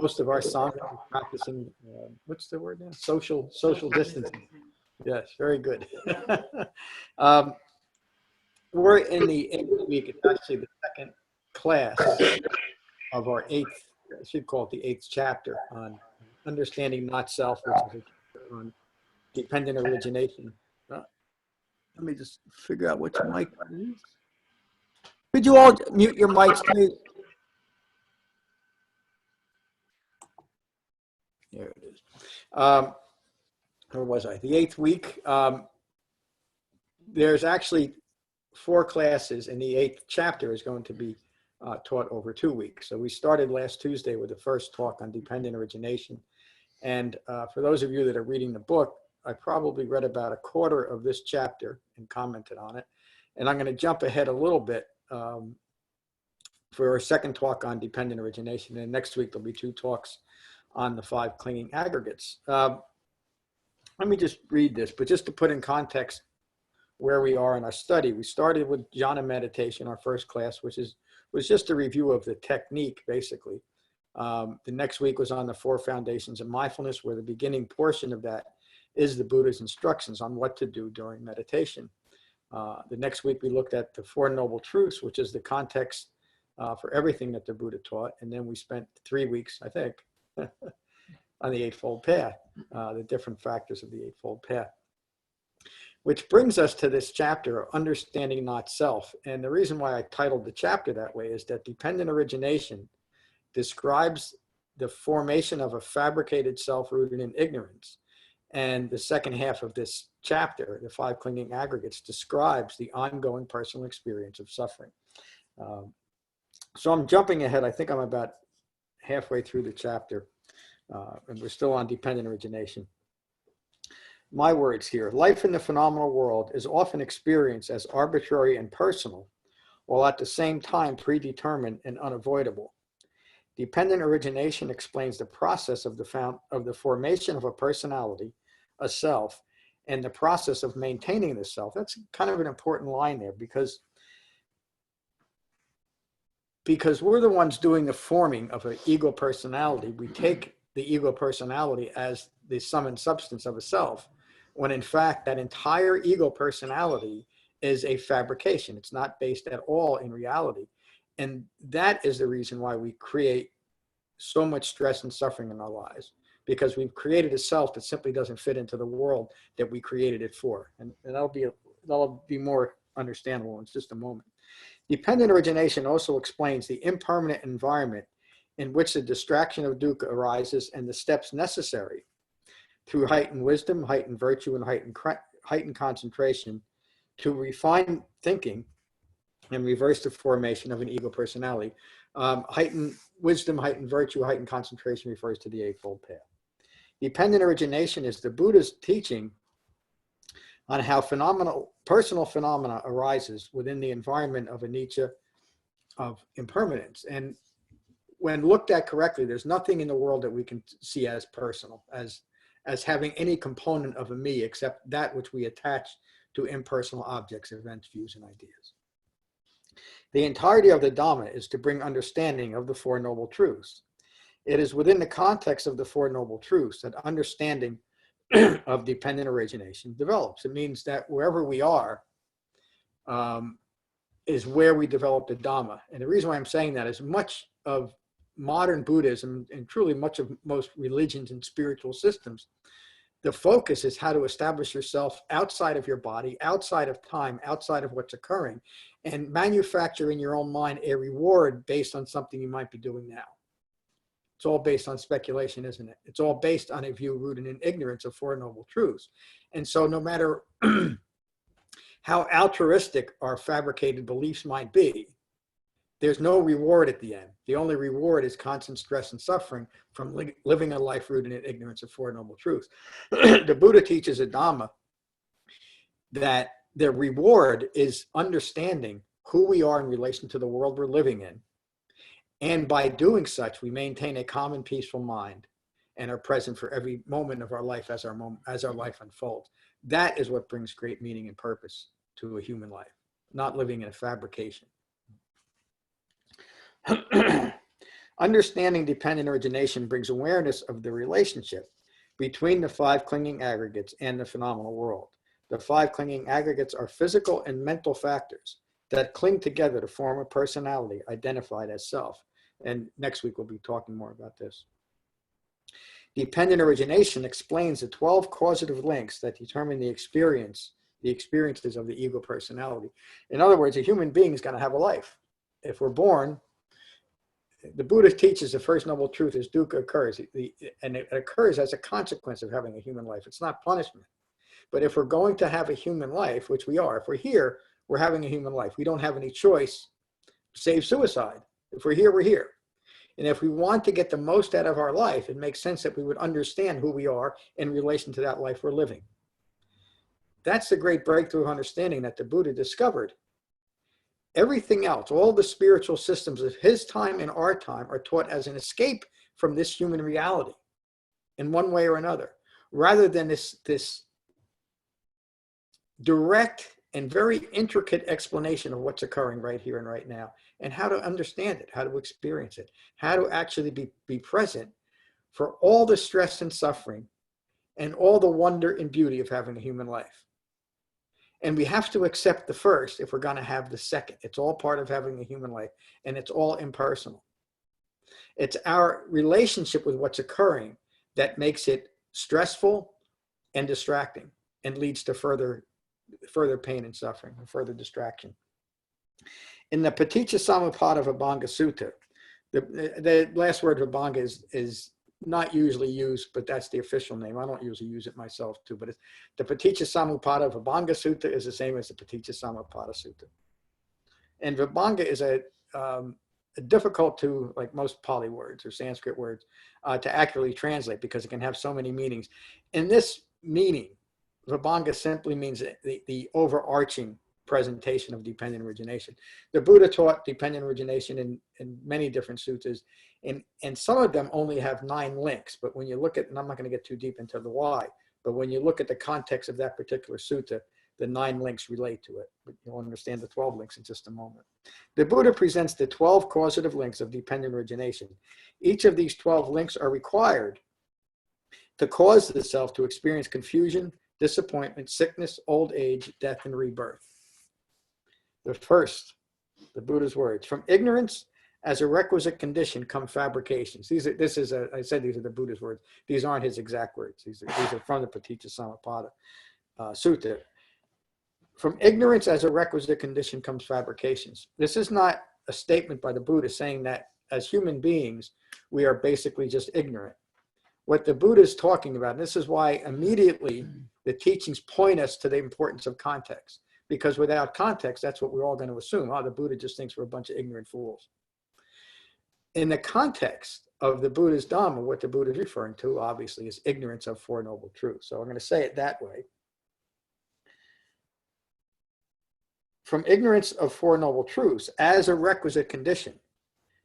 most of our Sangha are practicing, what's the word now? Social distancing. Yes, very good. We're in the 8th week. It's actually the second class of our 8th, I should call it the 8th chapter on understanding not self, which is a chapter on dependent origination. Let me just figure out which mic it is. Could you all mute your mics, please? There it is. Where was I? The 8th week. There's actually 4 classes, and the 8th chapter is going to be taught over 2 weeks. So we started last Tuesday with the first talk on dependent origination. And for those of you that are reading the book, I probably read about a quarter of this chapter and commented on it. And I'm going to jump ahead a little bit for our second talk on dependent origination. And next week, there'll be 2 talks on the 5 clinging aggregates. Let me just read this, but just to put in context where we are in our study, we started with Jhana meditation, our first class, which was just a review of the technique, basically. The next week was on the 4 foundations of mindfulness, where the beginning portion of that is the Buddha's instructions on what to do during meditation. The next week, we looked at the 4 noble truths, which is the context for everything that the Buddha taught. And then we spent 3 weeks, I think, on the Eightfold Path, the different factors of the Eightfold Path. Which brings us to this chapter, Understanding Not Self. And the reason why I titled the chapter that way is that dependent origination describes the formation of a fabricated self rooted in ignorance. And the second half of this chapter, the 5 clinging aggregates, describes the ongoing personal experience of suffering. So I'm jumping ahead. I think I'm about halfway through the chapter, and we're still on dependent origination. My words here: life in the phenomenal world is often experienced as arbitrary and personal, while at the same time predetermined and unavoidable. Dependent origination explains the process of the formation of a personality, a self, and the process of maintaining the self. That's kind of an important line there, because we're the ones doing the forming of an ego personality. We take the ego personality as the sum and substance of a self, when in fact that entire ego personality is a fabrication. It's not based at all in reality. And that is the reason why we create so much stress and suffering in our lives, because we've created a self that simply doesn't fit into the world that we created it for. And that'll be more understandable in just a moment. Dependent origination also explains the impermanent environment in which the distraction of dukkha arises and the steps necessary through heightened wisdom, heightened virtue, and heightened concentration to refine thinking and reverse the formation of an ego personality. Heightened wisdom, heightened virtue, heightened concentration refers to the Eightfold Path. Dependent origination is the Buddha's teaching on how personal phenomena arises within the environment of anicca, of impermanence. And when looked at correctly, there's nothing in the world that we can see as personal, as having any component of a me, except that which we attach to impersonal objects, events, views, and ideas. The entirety of the Dhamma is to bring understanding of the 4 noble truths. It is within the context of the 4 noble truths that understanding of dependent origination develops. It means that wherever we are is where we develop the Dhamma. And the reason why I'm saying that is much of modern Buddhism, and truly much of most religions and spiritual systems, the focus is how to establish yourself outside of your body, outside of time, outside of what's occurring, and manufacture in your own mind a reward based on something you might be doing now. It's all based on speculation, isn't it? It's all based on a view rooted in ignorance of 4 noble truths. And so no matter how altruistic our fabricated beliefs might be, there's no reward at the end. The only reward is constant stress and suffering from living a life rooted in ignorance of 4 noble truths. The Buddha teaches a Dhamma that the reward is understanding who we are in relation to the world we're living in. And by doing such, we maintain a calm and peaceful mind and are present for every moment of our life as our life unfolds. That is what brings great meaning and purpose to a human life, not living in a fabrication. Understanding dependent origination brings awareness of the relationship between the 5 clinging aggregates and the phenomenal world. The 5 clinging aggregates are physical and mental factors that cling together to form a personality identified as self. And next week we'll be talking more about this. Dependent origination explains the 12 causative links that determine the experiences of the ego personality. In other words, a human being is going to have a life. If we're born, the Buddha teaches the first noble truth is dukkha occurs, and it occurs as a consequence of having a human life. It's not punishment. But if we're going to have a human life, which we are, if we're here, we're having a human life. We don't have any choice save suicide. If we're here, we're here. And if we want to get the most out of our life, it makes sense that we would understand who we are in relation to that life we're living. That's the great breakthrough of understanding that the Buddha discovered. Everything else, all the spiritual systems of his time and our time are taught as an escape from this human reality in one way or another, rather than this direct and very intricate explanation of what's occurring right here and right now, and how to understand it, how to experience it, how to actually be present for all the stress and suffering and all the wonder and beauty of having a human life. And we have to accept the first if we're going to have the second. It's all part of having a human life, and it's all impersonal. It's our relationship with what's occurring that makes it stressful and distracting and leads to further pain and suffering and further distraction. In the Paticcasamuppada Vibhanga Sutta, the last word Vibhanga is not usually used, but that's the official name. I don't usually use it myself too, but the Paticcasamuppada Vibhanga Sutta is the same as the Paticcasamuppada Sutta. And Vibhanga is a difficult to, like most Pali words or Sanskrit words, to accurately translate because it can have so many meanings. In this meaning, Vibhanga simply means the overarching presentation of dependent origination. The Buddha taught dependent origination in many different suttas, and some of them only have 9 links. But when you look at, and I'm not going to get too deep into the why, but when you look at the context of that particular sutta, the 9 links relate to it. But you'll understand the 12 links in just a moment. The Buddha presents the 12 causative links of dependent origination. Each of these 12 links are required to cause the self to experience confusion, disappointment, sickness, old age, death, and rebirth. The first, the Buddha's words, from ignorance as a requisite condition come fabrications. I said these are the Buddha's words. These aren't his exact words. These are from the Paticcasamuppada Sutta. From ignorance as a requisite condition comes fabrications. This is not a statement by the Buddha saying that as human beings, we are basically just ignorant. What the Buddha is talking about, and this is why immediately the teachings point us to the importance of context. Because without context, that's what we're all going to assume. Oh, the Buddha just thinks we're a bunch of ignorant fools. In the context of the Buddha's Dhamma, what the Buddha is referring to, obviously, is ignorance of 4 noble truths. So I'm going to say it that way. From ignorance of 4 noble truths, as a requisite condition,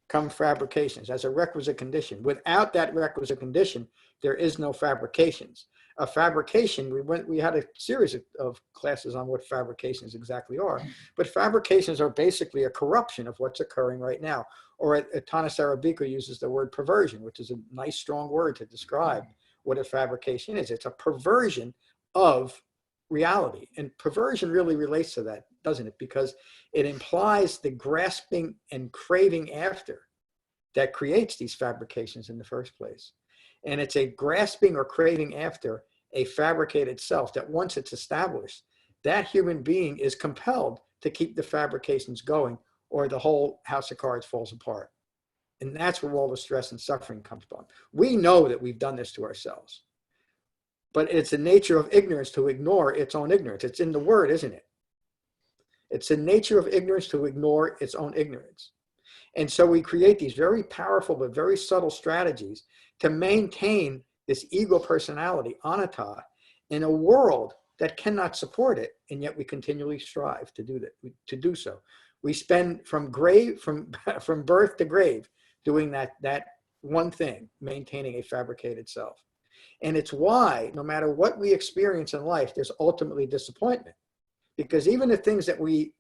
come fabrications, as a requisite condition. Without that requisite condition, there is no fabrications. A fabrication, we had a series of classes on what fabrications exactly are, but fabrications are basically a corruption of what's occurring right now. Or Thanissaro Bhikkhu uses the word perversion, which is a nice strong word to describe what a fabrication is. It's a perversion of reality. And perversion really relates to that, doesn't it? Because it implies the grasping and craving after that creates these fabrications in the first place. And it's a grasping or craving after a fabricated self that once it's established, that human being is compelled to keep the fabrications going or the whole house of cards falls apart. And that's where all the stress and suffering comes from. We know that we've done this to ourselves, but it's the nature of ignorance to ignore its own ignorance. It's in the word, isn't it? It's the nature of ignorance to ignore its own ignorance. And so we create these very powerful but very subtle strategies to maintain this ego personality, anatta, in a world that cannot support it, and yet we continually strive to do that, to do so. We spend from birth to grave doing that one thing, maintaining a fabricated self. And it's why, no matter what we experience in life, there's ultimately disappointment. Because even the things that we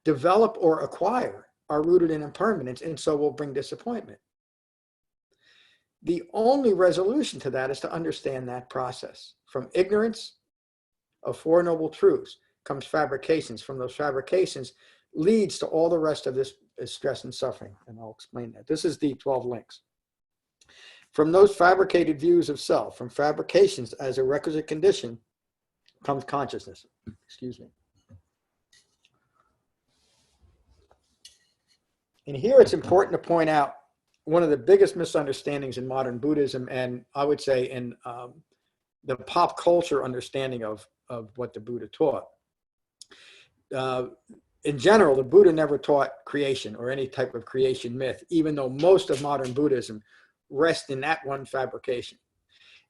develop or acquire are rooted in impermanence and so will bring disappointment. The only resolution to that is to understand that process. From ignorance of Four Noble Truths comes fabrications. From those fabrications leads to all the rest of this stress and suffering. And I'll explain that. This is the 12 links. From those fabricated views of self, from fabrications as a requisite condition, comes consciousness. Excuse me. And here it's important to point out one of the biggest misunderstandings in modern Buddhism, and I would say in the pop culture understanding of what the Buddha taught. In general, the Buddha never taught creation or any type of creation myth, even though most of modern Buddhism rests in that one fabrication.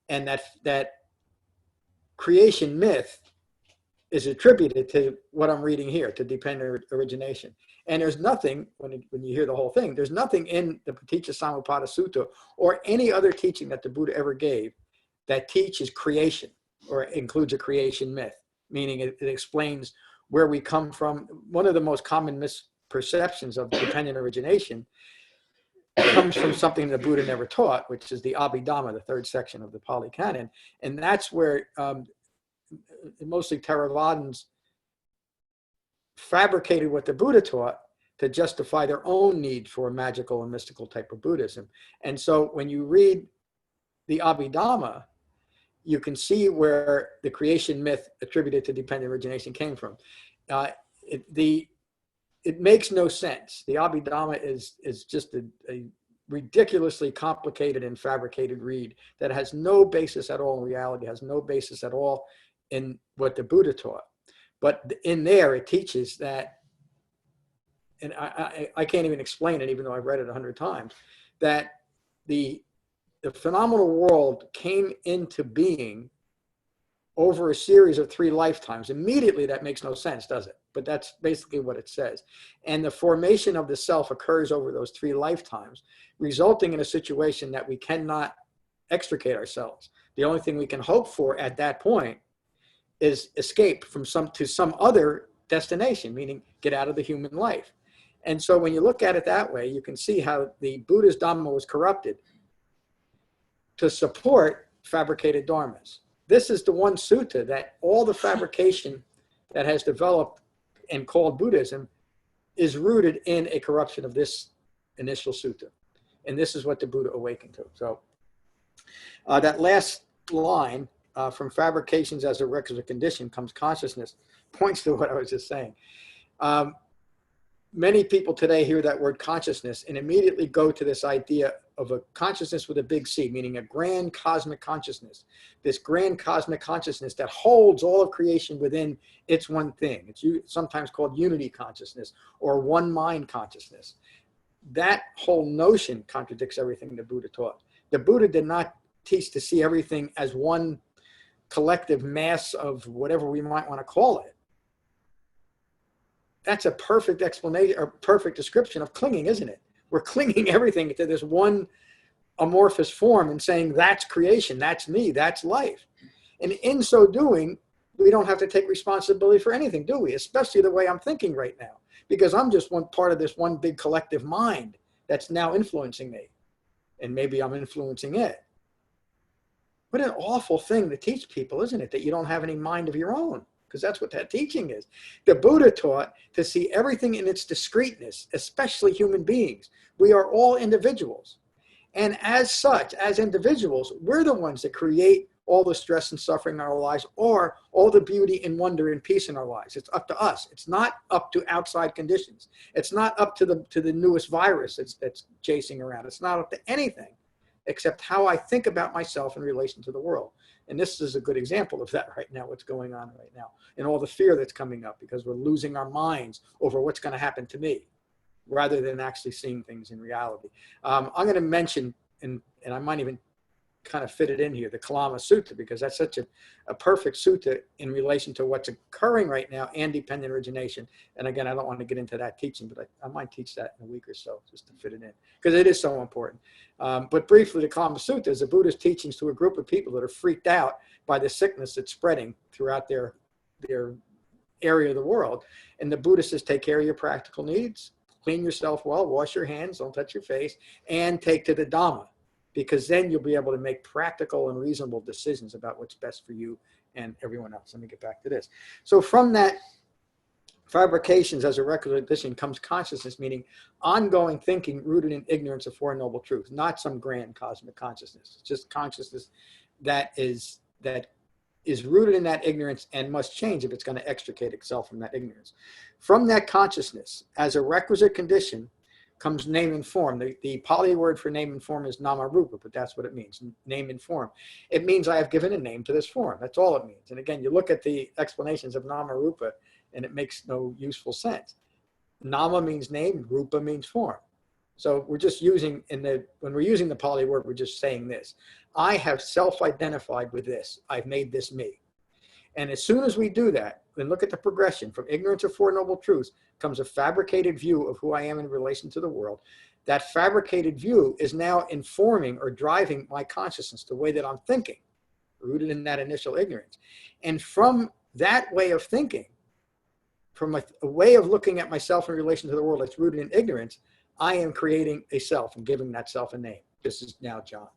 And that creation myth is attributed to what I'm reading here, to dependent origination. And there's nothing, when you hear the whole thing, there's nothing in the Paticca Samuppada Sutta or any other teaching that the Buddha ever gave that teaches creation or includes a creation myth, meaning it explains where we come from. One of the most common misperceptions of dependent origination comes from something the Buddha never taught, which is the Abhidhamma, the third section of the Pali Canon. And that's where mostly Theravadins fabricated what the Buddha taught to justify their own need for a magical and mystical type of Buddhism. And so when you read the Abhidhamma, you can see where the creation myth attributed to dependent origination came from. It makes no sense. The Abhidhamma is just a ridiculously complicated and fabricated read that has no basis at all in reality, has no basis at all in what the Buddha taught. But in there, it teaches that, and I can't even explain it, even though I've read it 100 times, that the phenomenal world came into being over a series of 3 lifetimes. Immediately, that makes no sense, does it? But that's basically what it says. And the formation of the self occurs over those 3 lifetimes, resulting in a situation that we cannot extricate ourselves. The only thing we can hope for at that point is escape from to some other destination, meaning get out of the human life. And so when you look at it that way, you can see how the Buddha's Dhamma was corrupted to support fabricated dharmas. This is the one sutta that all the fabrication that has developed and called Buddhism is rooted in a corruption of this initial sutta. And this is what the Buddha awakened to. So that last line, from fabrications as a requisite condition comes consciousness, points to what I was just saying. Many people today hear that word consciousness and immediately go to this idea of a consciousness with a big C, meaning a grand cosmic consciousness. This grand cosmic consciousness that holds all of creation within its one thing. It's sometimes called unity consciousness or one mind consciousness. That whole notion contradicts everything the Buddha taught. The Buddha did not teach to see everything as one collective mass of whatever we might want to call it. That's a perfect explanation or perfect description of clinging, isn't it? We're clinging everything to this one amorphous form and saying that's creation, that's me, that's life. And in so doing, we don't have to take responsibility for anything, do we? Especially the way I'm thinking right now, because I'm just one part of this one big collective mind that's now influencing me. And maybe I'm influencing it. What an awful thing to teach people, isn't it? That you don't have any mind of your own, because that's what that teaching is. The Buddha taught to see everything in its discreteness, especially human beings. We are all individuals. And as such, as individuals, we're the ones that create all the stress and suffering in our lives or all the beauty and wonder and peace in our lives. It's up to us. It's not up to outside conditions. It's not up to the newest virus that's chasing around. It's not up to anything except how I think about myself in relation to the world. And this is a good example of that right now, what's going on right now, and all the fear that's coming up because we're losing our minds over what's going to happen to me rather than actually seeing things in reality. I'm going to mention, and I might even kind of fit it in here, the Kalama Sutta, because that's such a perfect sutta in relation to what's occurring right now and dependent origination. And again, I don't want to get into that teaching, but I might teach that in a week or so just to fit it in, because it is so important. But briefly, the Kalama Sutta is the Buddha's teachings to a group of people that are freaked out by the sickness that's spreading throughout their area of the world. And the Buddha says, take care of your practical needs, clean yourself well, wash your hands, don't touch your face, and take to the Dhamma, because then you'll be able to make practical and reasonable decisions about what's best for you and everyone else. Let me get back to this. So from that fabrications as a requisite condition comes consciousness, meaning ongoing thinking rooted in ignorance of Four Noble Truths, not some grand cosmic consciousness. It's just consciousness that is rooted in that ignorance and must change if it's going to extricate itself from that ignorance. From that consciousness, as a requisite condition, comes name and form. The Pali word for name and form is nama rupa, but that's what it means, name and form. It means I have given a name to this form. That's all it means. And again, you look at the explanations of nama rupa, and it makes no useful sense. Nama means name, rupa means form. So we're just using, when we're using the Pali word, we're just saying this. I have self-identified with this. I've made this me. And as soon as we do that, then look at the progression. From ignorance of Four Noble Truths comes a fabricated view of who I am in relation to the world. That fabricated view is now informing or driving my consciousness, the way that I'm thinking, rooted in that initial ignorance. And from that way of thinking, from a way of looking at myself in relation to the world that's rooted in ignorance, I am creating a self and giving that self a name. This is now John.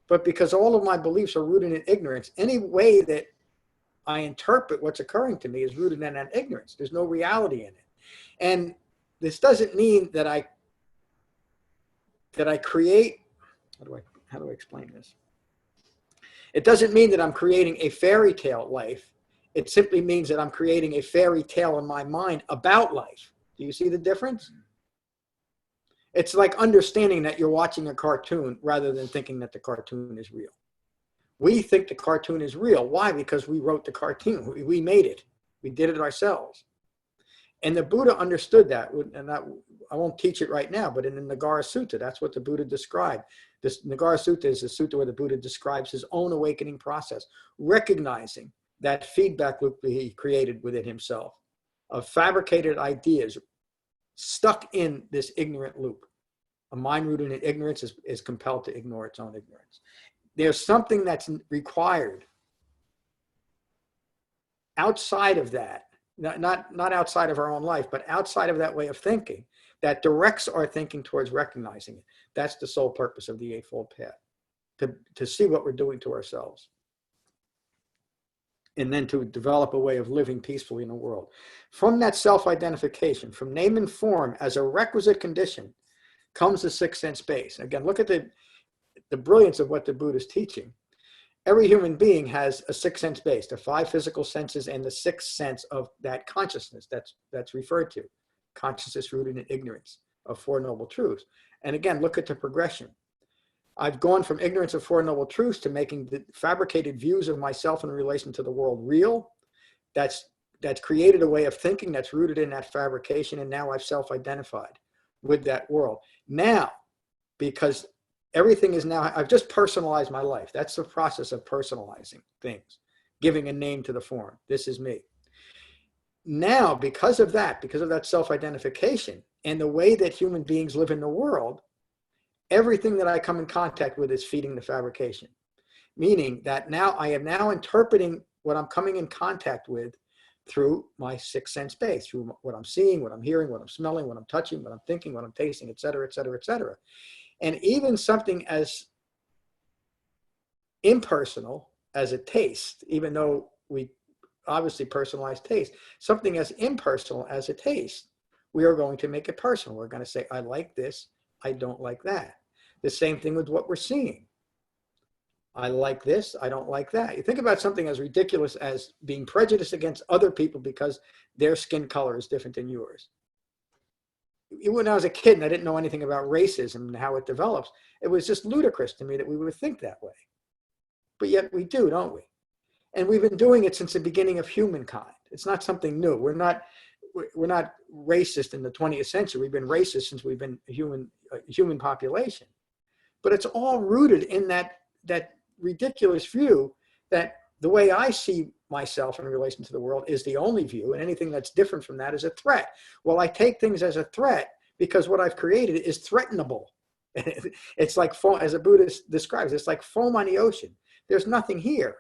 But because all of my beliefs are rooted in ignorance, any way that I interpret what's occurring to me is rooted in that ignorance. There's no reality in it. And this doesn't mean that I create, how do I explain this? It doesn't mean that I'm creating a fairy tale life. It simply means that I'm creating a fairy tale in my mind about life. Do you see the difference? It's like understanding that you're watching a cartoon rather than thinking that the cartoon is real. We think the cartoon is real. Why? Because we wrote the cartoon. We made it. We did it ourselves. And the Buddha understood that. And I won't teach it right now, but in the Nagara Sutta, that's what the Buddha described. This Nagara Sutta is a sutta where the Buddha describes his own awakening process, recognizing that feedback loop that he created within himself of fabricated ideas stuck in this ignorant loop. A mind rooted in ignorance is compelled to ignore its own ignorance. There's something that's required outside of that, not outside of our own life, but outside of that way of thinking that directs our thinking towards recognizing it. That's the sole purpose of the Eightfold Path, to see what we're doing to ourselves. And then to develop a way of living peacefully in the world. From that self-identification, from name and form as a requisite condition, comes the sixth sense base. Again, look at the brilliance of what the Buddha is teaching. Every human being has a sixth sense base, the five physical senses and the sixth sense of that consciousness that's referred to. Consciousness rooted in ignorance of Four Noble Truths. And again, look at the progression. I've gone from ignorance of Four Noble Truths to making the fabricated views of myself in relation to the world real. That's created a way of thinking that's rooted in that fabrication, and now I've self-identified with that world. Now, because everything is now, I've just personalized my life. That's the process of personalizing things, giving a name to the form. This is me. Now, because of that self-identification and the way that human beings live in the world, everything that I come in contact with is feeding the fabrication. Meaning that now I am now interpreting what I'm coming in contact with through my sixth sense base, through what I'm seeing, what I'm hearing, what I'm smelling, what I'm touching, what I'm thinking, what I'm tasting, et cetera, et cetera, et cetera. And even something as impersonal as a taste, even though we obviously personalize taste, something as impersonal as a taste, we are going to make it personal. We're going to say, I like this, I don't like that. The same thing with what we're seeing. I like this, I don't like that. You think about something as ridiculous as being prejudiced against other people because their skin color is different than yours. When I was a kid and I didn't know anything about racism and how it develops, it was just ludicrous to me that we would think that way. But yet we do, don't we? And we've been doing it since the beginning of humankind. It's not something new. We're not racist in the 20th century. We've been racist since we've been a human population. But it's all rooted in that ridiculous view that the way I see myself in relation to the world is the only view, and anything that's different from that is a threat. Well, I take things as a threat because what I've created is threatenable. It's like foam, as a Buddhist describes, it's like foam on the ocean. There's nothing here.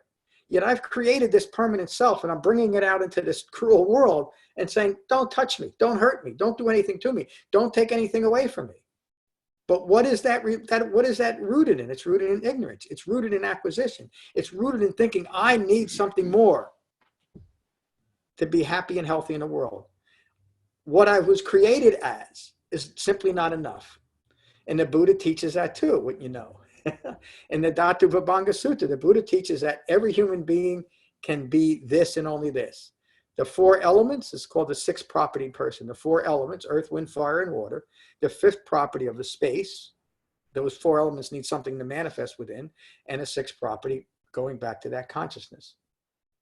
Yet I've created this permanent self, and I'm bringing it out into this cruel world and saying, don't touch me, don't hurt me, don't do anything to me, don't take anything away from me. But what is that rooted in? It's rooted in ignorance. It's rooted in acquisition. It's rooted in thinking I need something more to be happy and healthy in the world. What I was created as is simply not enough. And the Buddha teaches that too, wouldn't you know? In the Dhatu Vibhanga Sutta, the Buddha teaches that every human being can be this and only this. The four elements is called the sixth property person. The four elements, earth, wind, fire, and water. The fifth property of the space. Those four elements need something to manifest within. And a sixth property, going back to that consciousness.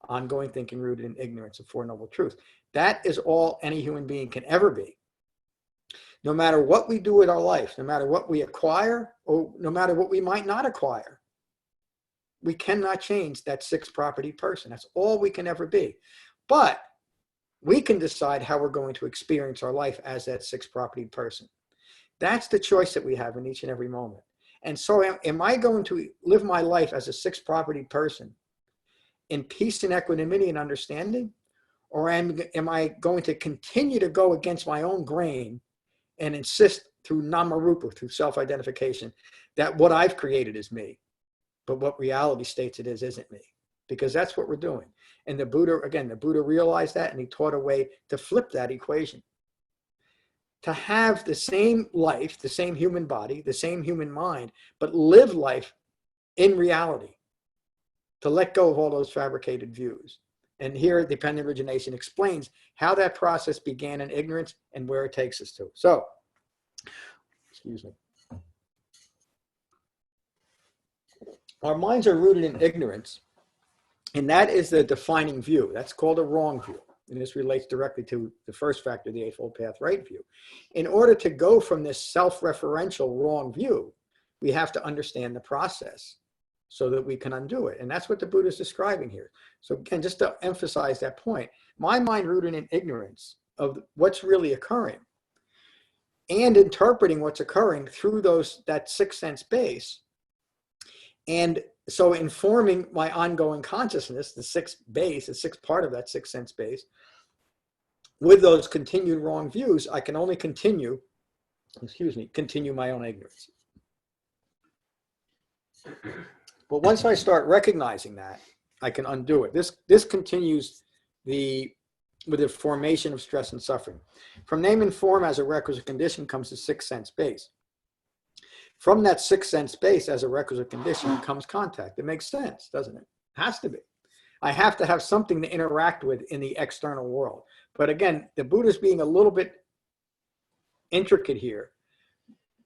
Ongoing thinking rooted in ignorance of Four Noble Truths. That is all any human being can ever be. No matter what we do with our life, no matter what we acquire, or no matter what we might not acquire, we cannot change that sixth property person. That's all we can ever be. But we can decide how we're going to experience our life as that sixth property person. That's the choice that we have in each and every moment. And so am I going to live my life as a sixth property person in peace and equanimity and understanding? Or am I going to continue to go against my own grain and insist through namarupa, through self-identification, that what I've created is me, but what reality states it is isn't me? Because that's what we're doing. And the Buddha, again, the Buddha realized that, and he taught a way to flip that equation. To have the same life, the same human body, the same human mind, but live life in reality. To let go of all those fabricated views. And here, Dependent Origination explains how that process began in ignorance and where it takes us to. So, excuse me. Our minds are rooted in ignorance, and that is the defining view. That's called a wrong view. And this relates directly to the first factor, the Eightfold Path right view. In order to go from this self-referential wrong view, we have to understand the process so that we can undo it. And that's what the Buddha is describing here. So again, just to emphasize that point, my mind rooted in ignorance of what's really occurring and interpreting what's occurring through that sixth sense base. And so informing my ongoing consciousness, the sixth base, the sixth part of that sixth sense base, with those continued wrong views, I can only continue my own ignorance. But once I start recognizing that, I can undo it. This continues with the formation of stress and suffering. From name and form as a requisite condition comes the sixth sense base. From that sixth sense base as a requisite condition comes contact. It makes sense, doesn't it? It has to be. I have to have something to interact with in the external world. But again, the Buddha's being a little bit intricate here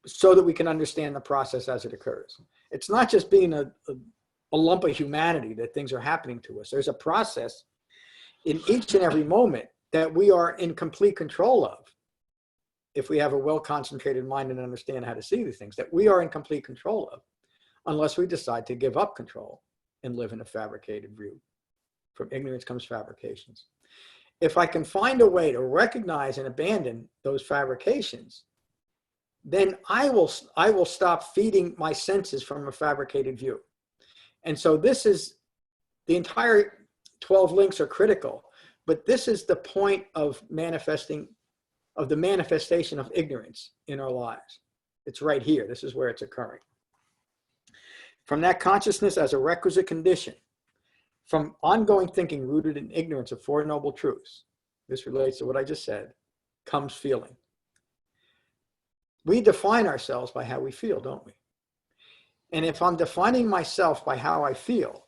so that we can understand the process as it occurs. It's not just being a lump of humanity that things are happening to us. There's a process in each and every moment that we are in complete control of. If we have a well-concentrated mind and understand how to see these things, that we are in complete control of, unless we decide to give up control and live in a fabricated view. From ignorance comes fabrications. If I can find a way to recognize and abandon those fabrications, then I will stop feeding my senses from a fabricated view. And so this is, the entire 12 links are critical, but this is the point of the manifestation of ignorance in our lives. It's right here. This is where it's occurring. From that consciousness as a requisite condition, from ongoing thinking rooted in ignorance of Four Noble Truths, this relates to what I just said, comes feeling. We define ourselves by how we feel, don't we? And if I'm defining myself by how I feel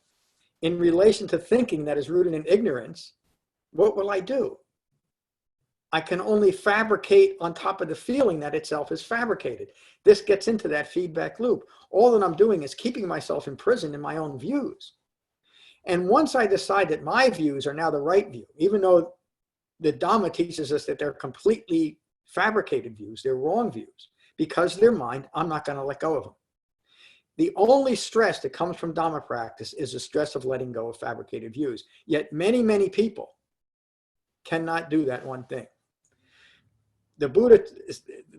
in relation to thinking that is rooted in ignorance, what will I do? I can only fabricate on top of the feeling that itself is fabricated. This gets into that feedback loop. All that I'm doing is keeping myself imprisoned in my own views. And once I decide that my views are now the right view, even though the Dhamma teaches us that they're completely fabricated views, they're wrong views, because they're mine, I'm not going to let go of them. The only stress that comes from Dhamma practice is the stress of letting go of fabricated views. Yet many, many people cannot do that one thing. The Buddha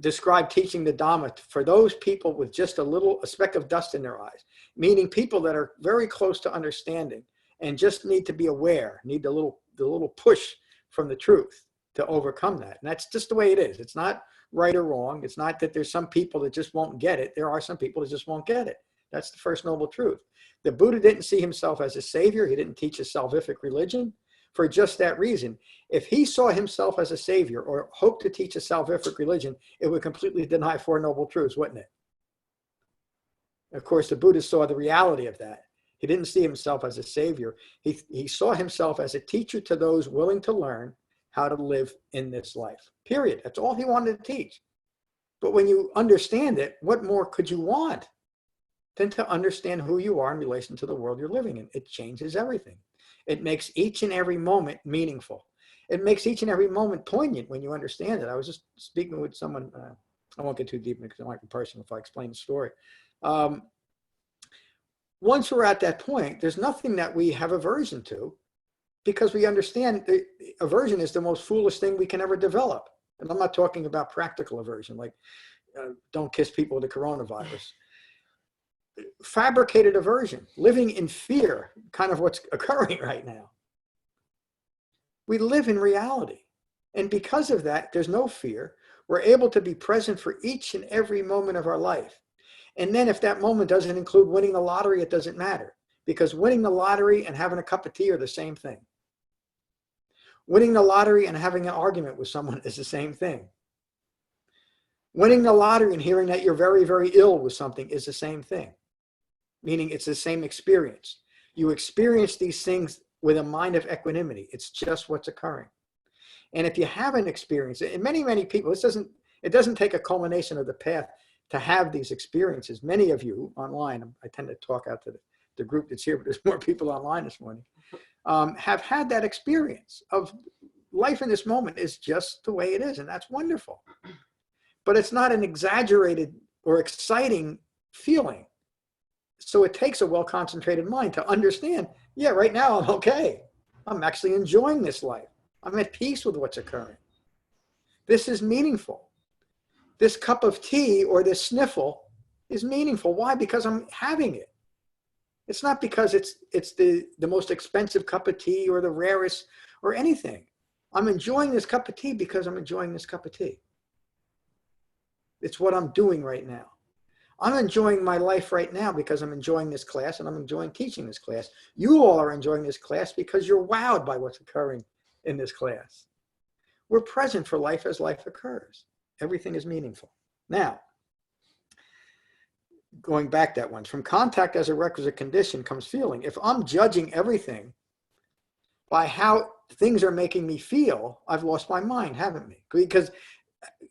described teaching the Dhamma for those people with just a speck of dust in their eyes, meaning people that are very close to understanding and just need to be aware, need the little push from the truth to overcome that. And that's just the way it is. It's not right or wrong. It's not that there's some people that just won't get it. There are some people that just won't get it. That's the first noble truth. The Buddha didn't see himself as a savior. He didn't teach a salvific religion for just that reason. If he saw himself as a savior or hoped to teach a salvific religion, it would completely deny Four Noble Truths, wouldn't it? Of course, the Buddha saw the reality of that. He didn't see himself as a savior. He saw himself as a teacher to those willing to learn how to live in this life, period. That's all he wanted to teach. But when you understand it, what more could you want than to understand who you are in relation to the world you're living in? It changes everything. It makes each and every moment meaningful. It makes each and every moment poignant when you understand it. I was just speaking with someone, I won't get too deep because it might be personal if I explain the story. Once we're at that point, there's nothing that we have aversion to, because we understand that aversion is the most foolish thing we can ever develop. And I'm not talking about practical aversion, like don't kiss people with the coronavirus. Fabricated aversion, living in fear, kind of what's occurring right now. We live in reality. And because of that, there's no fear. We're able to be present for each and every moment of our life. And then if that moment doesn't include winning the lottery, it doesn't matter. Because winning the lottery and having a cup of tea are the same thing. Winning the lottery and having an argument with someone is the same thing. Winning the lottery and hearing that you're very, very ill with something is the same thing. Meaning it's the same experience. You experience these things with a mind of equanimity. It's just what's occurring. And if you haven't experienced it, and many people, it doesn't take a culmination of the path to have these experiences. Many of you online, I tend to talk out to the group that's here, but there's more people online this morning, have had that experience of life in this moment is just the way it is. And that's wonderful. But it's not an exaggerated or exciting feeling. So it takes a well-concentrated mind to understand, yeah, right now I'm okay. I'm actually enjoying this life. I'm at peace with what's occurring. This is meaningful. This cup of tea or this sniffle is meaningful. Why? Because I'm having it. It's not because it's the most expensive cup of tea or the rarest or anything. I'm enjoying this cup of tea because I'm enjoying this cup of tea. It's what I'm doing right now. I'm enjoying my life right now because I'm enjoying this class and I'm enjoying teaching this class. You all are enjoying this class because you're wowed by what's occurring in this class. We're present for life as life occurs. Everything is meaningful. Now, going back that once, from contact as a requisite condition comes feeling. If I'm judging everything by how things are making me feel, I've lost my mind, haven't we? Because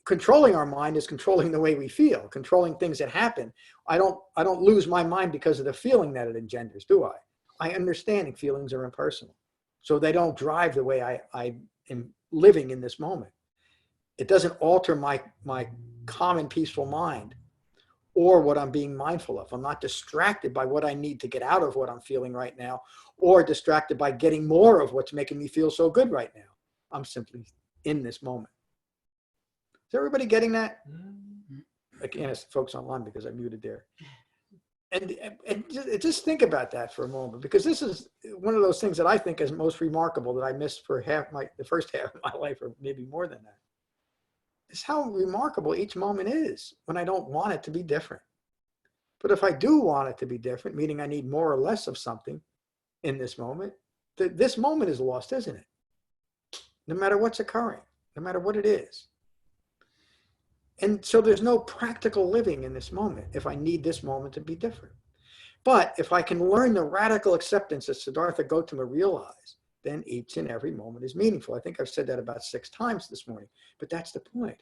controlling our mind is controlling the way we feel, controlling things that happen. I don't lose my mind because of the feeling that it engenders, do I? I understand feelings are impersonal. So they don't drive the way I am living in this moment. It doesn't alter my calm and peaceful mind or what I'm being mindful of. I'm not distracted by what I need to get out of what I'm feeling right now, or distracted by getting more of what's making me feel so good right now. I'm simply in this moment. Is everybody getting that? I can't ask folks online because I muted there. And just think about that for a moment, because this is one of those things that I think is most remarkable that I missed for the first half of my life, or maybe more than that. Is how remarkable each moment is when I don't want it to be different. But if I do want it to be different, meaning I need more or less of something in this moment, this moment is lost, isn't it? No matter what's occurring, no matter what it is. And so there's no practical living in this moment if I need this moment to be different. But if I can learn the radical acceptance that Siddhartha Gautama realized, then each and every moment is meaningful. I think I've said that about 6 times this morning, but that's the point.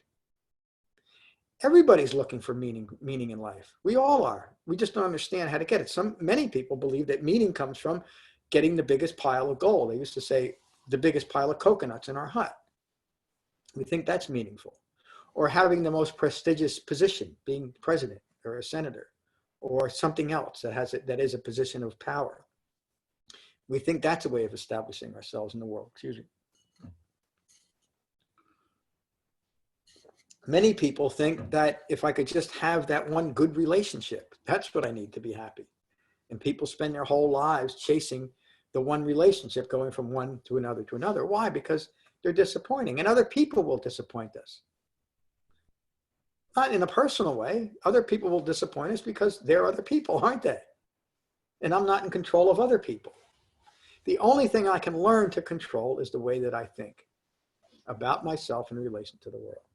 Everybody's looking for meaning in life. We all are. We just don't understand how to get it. Many people believe that meaning comes from getting the biggest pile of gold. They used to say the biggest pile of coconuts in our hut. We think that's meaningful. Or having the most prestigious position, being president or a senator, or something else that is a position of power. We think that's a way of establishing ourselves in the world. Excuse me. Many people think that if I could just have that one good relationship, that's what I need to be happy. And people spend their whole lives chasing the one relationship going from one to another to another. Why? Because they're disappointing, and other people will disappoint us. Not in a personal way. Other people will disappoint us because they're other people, aren't they? And I'm not in control of other people. The only thing I can learn to control is the way that I think about myself in relation to the world.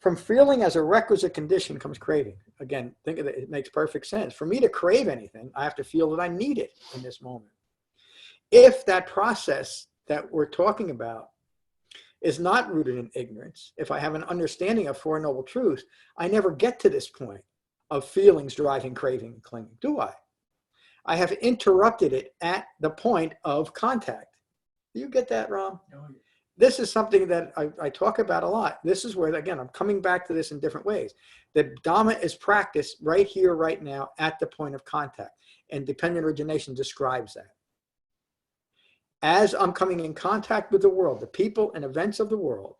From feeling as a requisite condition comes craving. Again, think of it, it makes perfect sense. For me to crave anything, I have to feel that I need it in this moment. If that process that we're talking about is not rooted in ignorance, if I have an understanding of Four Noble Truths, I never get to this point of feelings driving craving and clinging, do I? I have interrupted it at the point of contact. Do you get that, Ram? No. This is something that I talk about a lot. This is where, again, I'm coming back to this in different ways. The Dhamma is practiced right here, right now, at the point of contact. And Dependent Origination describes that. As I'm coming in contact with the world, the people and events of the world,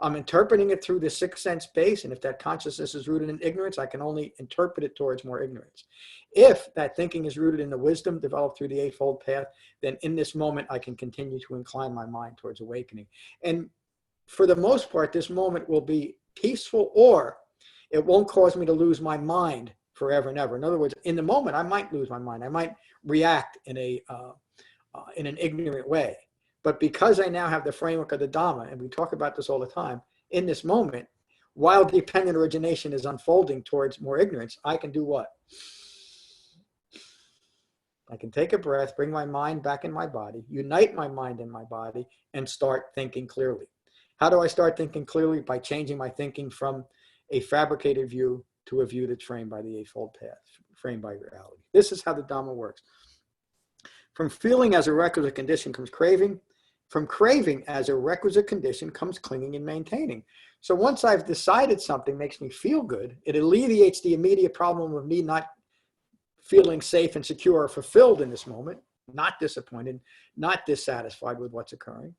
I'm interpreting it through the sixth sense base. And if that consciousness is rooted in ignorance, I can only interpret it towards more ignorance. If that thinking is rooted in the wisdom developed through the Eightfold Path, then in this moment, I can continue to incline my mind towards awakening. And for the most part, this moment will be peaceful, or it won't cause me to lose my mind forever and ever. In other words, in the moment, I might lose my mind. I might react in an ignorant way. But because I now have the framework of the Dhamma, and we talk about this all the time, in this moment, while dependent origination is unfolding towards more ignorance, I can do what? I can take a breath, bring my mind back in my body, unite my mind in my body, and start thinking clearly. How do I start thinking clearly? By changing my thinking from a fabricated view to a view that's framed by the Eightfold Path, framed by reality. This is how the Dhamma works. From feeling as a requisite condition comes craving. From craving as a requisite condition comes clinging and maintaining. So once I've decided something makes me feel good, it alleviates the immediate problem of me not feeling safe and secure or fulfilled in this moment, not disappointed, not dissatisfied with what's occurring.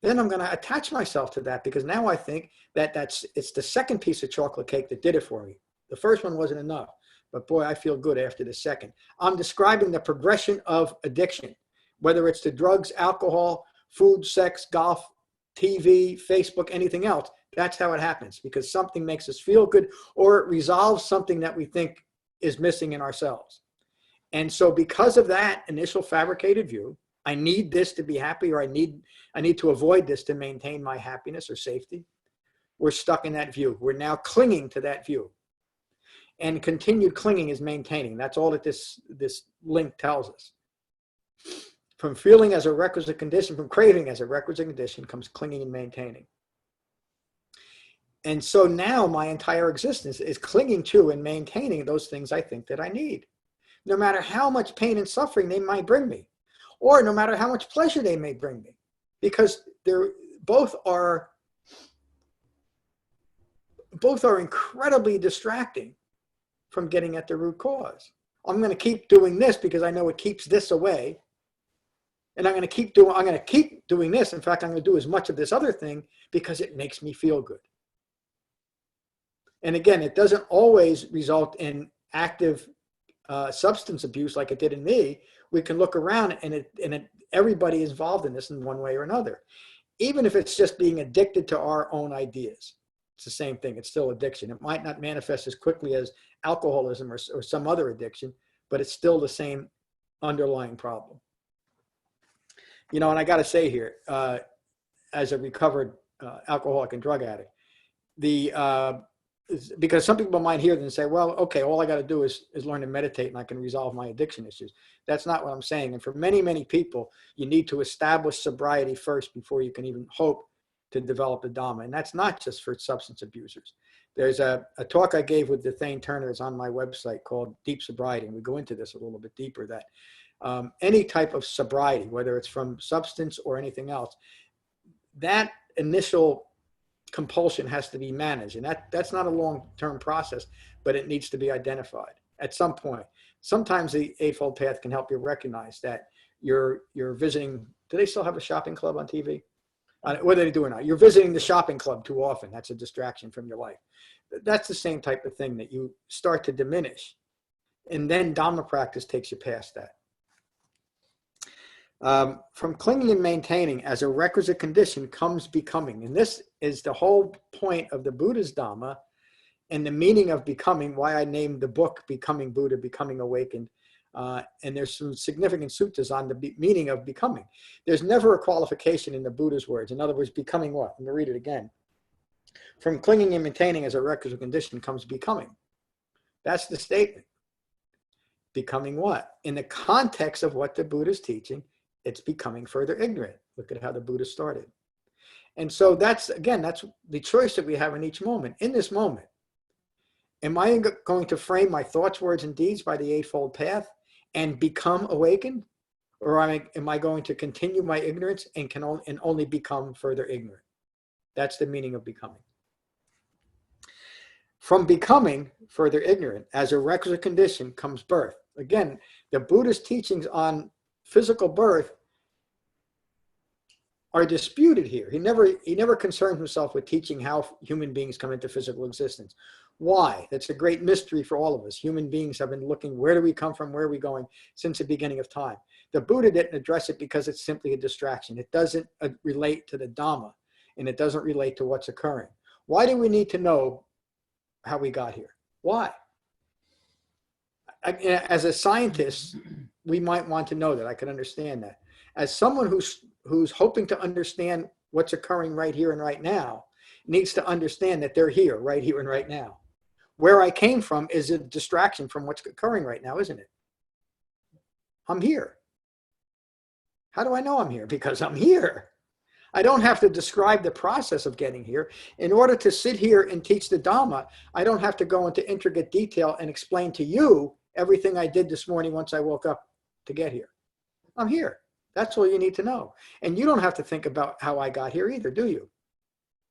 Then I'm going to attach myself to that, because now I think that it's the second piece of chocolate cake that did it for me. The first one wasn't enough, but boy, I feel good after the second. I'm describing the progression of addiction, whether it's to drugs, alcohol, food, sex, golf, TV, Facebook, anything else. That's how it happens, because something makes us feel good, or it resolves something that we think is missing in ourselves. And so because of that initial fabricated view, I need this to be happy, or I need to avoid this to maintain my happiness or safety. We're stuck in that view. We're now clinging to that view. And continued clinging is maintaining. That's all that this link tells us. From feeling as a requisite condition, from craving as a requisite condition, comes clinging and maintaining. And so now my entire existence is clinging to and maintaining those things I think that I need, no matter how much pain and suffering they might bring me, or no matter how much pleasure they may bring me, because they're both are incredibly distracting from getting at the root cause. I'm going to keep doing this because I know it keeps this away. And I'm going to keep doing this. In fact, I'm going to do as much of this other thing because it makes me feel good. And again, it doesn't always result in active substance abuse like it did in me. We can look around and everybody is involved in this in one way or another. Even if it's just being addicted to our own ideas. It's the same thing. It's still addiction. It might not manifest as quickly as alcoholism or some other addiction, but it's still the same underlying problem. You know, and I got to say here, as a recovered alcoholic and drug addict, because some people might hear them and say, well, okay, all I got to do is learn to meditate and I can resolve my addiction issues. That's not what I'm saying. And for many, many people, you need to establish sobriety first before you can even hope to develop the Dhamma. And that's not just for substance abusers. There's a talk I gave with Thane Turner is on my website called Deep Sobriety. And we go into this a little bit deeper, that any type of sobriety, whether it's from substance or anything else, that initial compulsion has to be managed. And that's not a long-term process, but it needs to be identified at some point. Sometimes the Eightfold Path can help you recognize that you're visiting. Do they still have a shopping club on TV? Whether they do or not, you're visiting the shopping club too often. That's a distraction from your life. That's the same type of thing that you start to diminish. And then Dhamma practice takes you past that. From clinging and maintaining as a requisite condition comes becoming. And this is the whole point of the Buddha's Dhamma and the meaning of becoming, why I named the book Becoming Buddha, Becoming Awakened. And there's some significant suttas on the meaning of becoming. There's never a qualification in the Buddha's words. In other words, becoming what? I'm going to read it again. From clinging and maintaining as a requisite condition comes becoming. That's the statement. Becoming what? In the context of what the Buddha is teaching, it's becoming further ignorant. Look at how the Buddha started. And so that's, again, that's the choice that we have in each moment. In this moment, am I going to frame my thoughts, words, and deeds by the Eightfold Path and become awakened? Or am I going to continue my ignorance and only become further ignorant? That's the meaning of becoming. From becoming further ignorant as a requisite condition comes birth. Again, the Buddha's teachings on physical birth are disputed here. He never concerned himself with teaching how human beings come into physical existence. Why? That's a great mystery for all of us. Human beings have been looking, where do we come from, where are we going, since the beginning of time. The Buddha didn't address it because it's simply a distraction. It doesn't relate to the Dhamma, and it doesn't relate to what's occurring. Why do we need to know how we got here? Why? As a scientist, we might want to know that. I can understand that. As someone who's hoping to understand what's occurring right here and right now, needs to understand that they're here, right here and right now. Where I came from is a distraction from what's occurring right now, isn't it? I'm here. How do I know I'm here? Because I'm here. I don't have to describe the process of getting here. In order to sit here and teach the Dhamma, I don't have to go into intricate detail and explain to you everything I did this morning once I woke up to get here. I'm here. That's all you need to know. And you don't have to think about how I got here either, do you?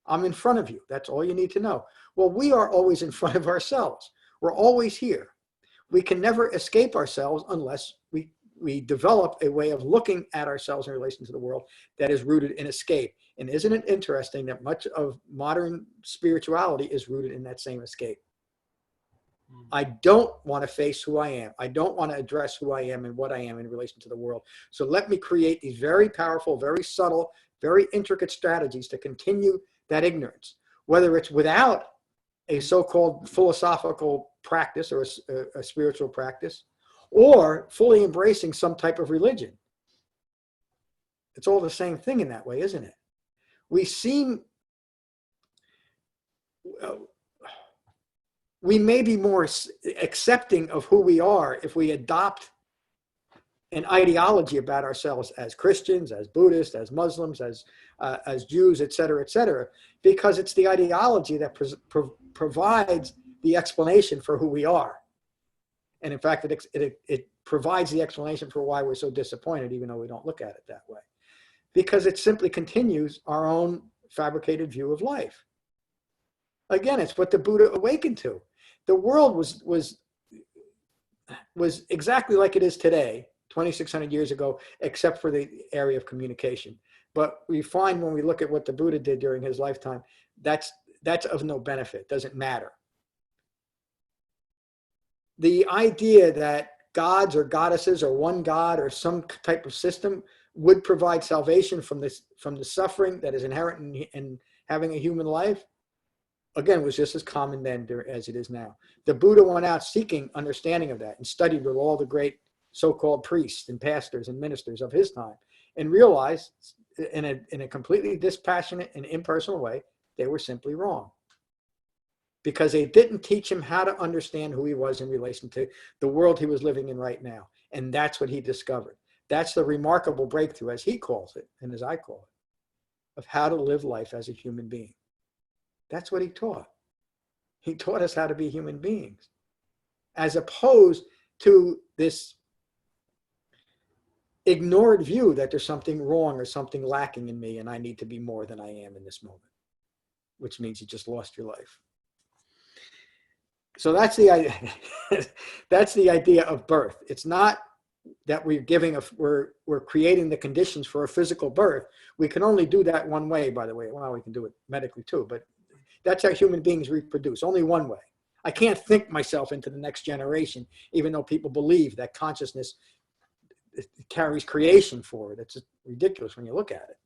I'm in front of you. That's all you need to know. Well, we are always in front of ourselves. We're always here. We can never escape ourselves unless we develop a way of looking at ourselves in relation to the world that is rooted in escape. And isn't it interesting that much of modern spirituality is rooted in that same escape? I don't want to face who I am. I don't want to address who I am and what I am in relation to the world. So let me create these very powerful, very subtle, very intricate strategies to continue that ignorance, whether it's without a so-called philosophical practice or a spiritual practice, or fully embracing some type of religion. It's all the same thing in that way, isn't it? We may be more accepting of who we are if we adopt an ideology about ourselves as Christians, as Buddhists, as Muslims, as Jews, et cetera, because it's the ideology that provides the explanation for who we are. And in fact, it provides the explanation for why we're so disappointed, even though we don't look at it that way. Because it simply continues our own fabricated view of life. Again, it's what the Buddha awakened to. The world was exactly like it is today, 2,600 years ago, except for the area of communication. But we find when we look at what the Buddha did during his lifetime, that's of no benefit, doesn't matter. The idea that gods or goddesses or one god or some type of system would provide salvation from the suffering that is inherent in having a human life, again, was just as common then as it is now. The Buddha went out seeking understanding of that and studied with all the great so-called priests and pastors and ministers of his time, and realized in a completely dispassionate and impersonal way, they were simply wrong. Because they didn't teach him how to understand who he was in relation to the world he was living in right now. And that's what he discovered. That's the remarkable breakthrough, as he calls it, and as I call it, of how to live life as a human being. That's what he taught. He taught us how to be human beings, as opposed to this ignored view that there's something wrong or something lacking in me and I need to be more than I am in this moment, which means you just lost your life. So that's the idea. That's the idea of birth. It's not that we're creating the conditions for a physical birth. We can only do that one way, by the way. Well, we can do it medically too, but that's how human beings reproduce, only one way. I can't think myself into the next generation, even though people believe that consciousness it carries creation forward. It's ridiculous when you look at it.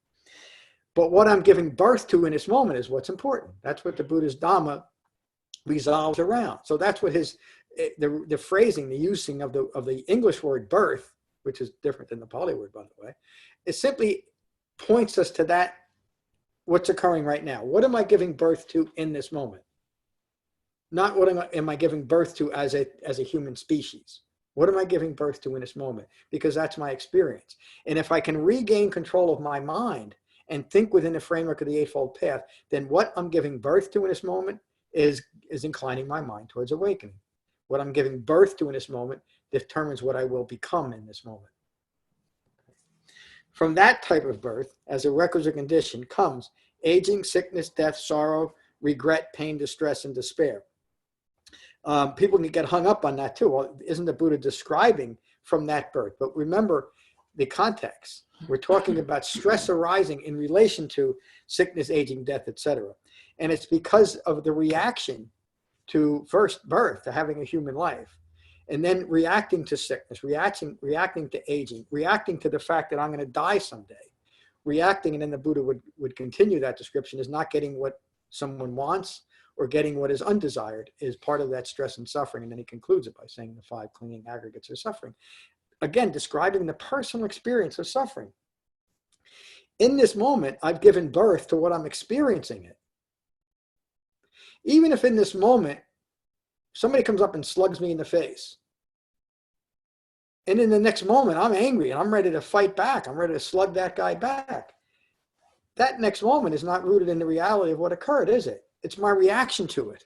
But what I'm giving birth to in this moment is what's important. That's what the Buddha's Dhamma resolves around. So that's what the phrasing, the using of the English word birth, which is different than the Pali word, by the way, it simply points us to that, what's occurring right now. What am I giving birth to in this moment? Not what am I giving birth to as a human species. What am I giving birth to in this moment? Because that's my experience. And if I can regain control of my mind and think within the framework of the Eightfold Path, then what I'm giving birth to in this moment is inclining my mind towards awakening. What I'm giving birth to in this moment determines what I will become in this moment. From that type of birth, as a requisite condition, comes aging, sickness, death, sorrow, regret, pain, distress, and despair. People can get hung up on that too. Well, isn't the Buddha describing from that birth? But remember the context. We're talking about stress arising in relation to sickness, aging, death, etc. And it's because of the reaction to first birth, to having a human life, and then reacting to sickness, reacting to aging, reacting to the fact that I'm going to die someday, reacting, and then the Buddha would continue that description, is not getting what someone wants or getting what is undesired is part of that stress and suffering. And then he concludes it by saying the 5 clinging aggregates of suffering. Again, describing the personal experience of suffering. In this moment, I've given birth to what I'm experiencing it. Even if in this moment, somebody comes up and slugs me in the face, and in the next moment, I'm angry and I'm ready to fight back. I'm ready to slug that guy back. That next moment is not rooted in the reality of what occurred, is it? It's my reaction to it.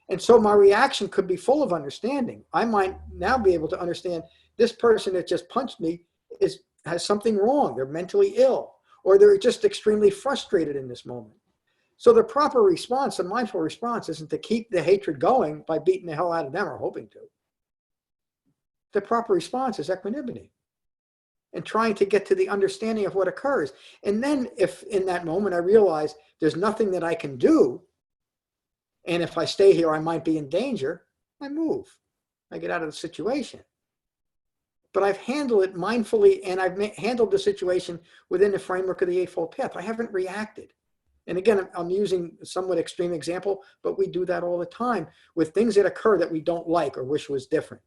And so my reaction could be full of understanding. I might now be able to understand this person that just punched me has something wrong. They're mentally ill, or they're just extremely frustrated in this moment. So the proper response, a mindful response, isn't to keep the hatred going by beating the hell out of them or hoping to. The proper response is equanimity and trying to get to the understanding of what occurs. And then if in that moment I realize there's nothing that I can do, and if I stay here, I might be in danger, I move. I get out of the situation. But I've handled it mindfully, and I've handled the situation within the framework of the Eightfold Path. I haven't reacted. And again, I'm using a somewhat extreme example, but we do that all the time with things that occur that we don't like or wish was different.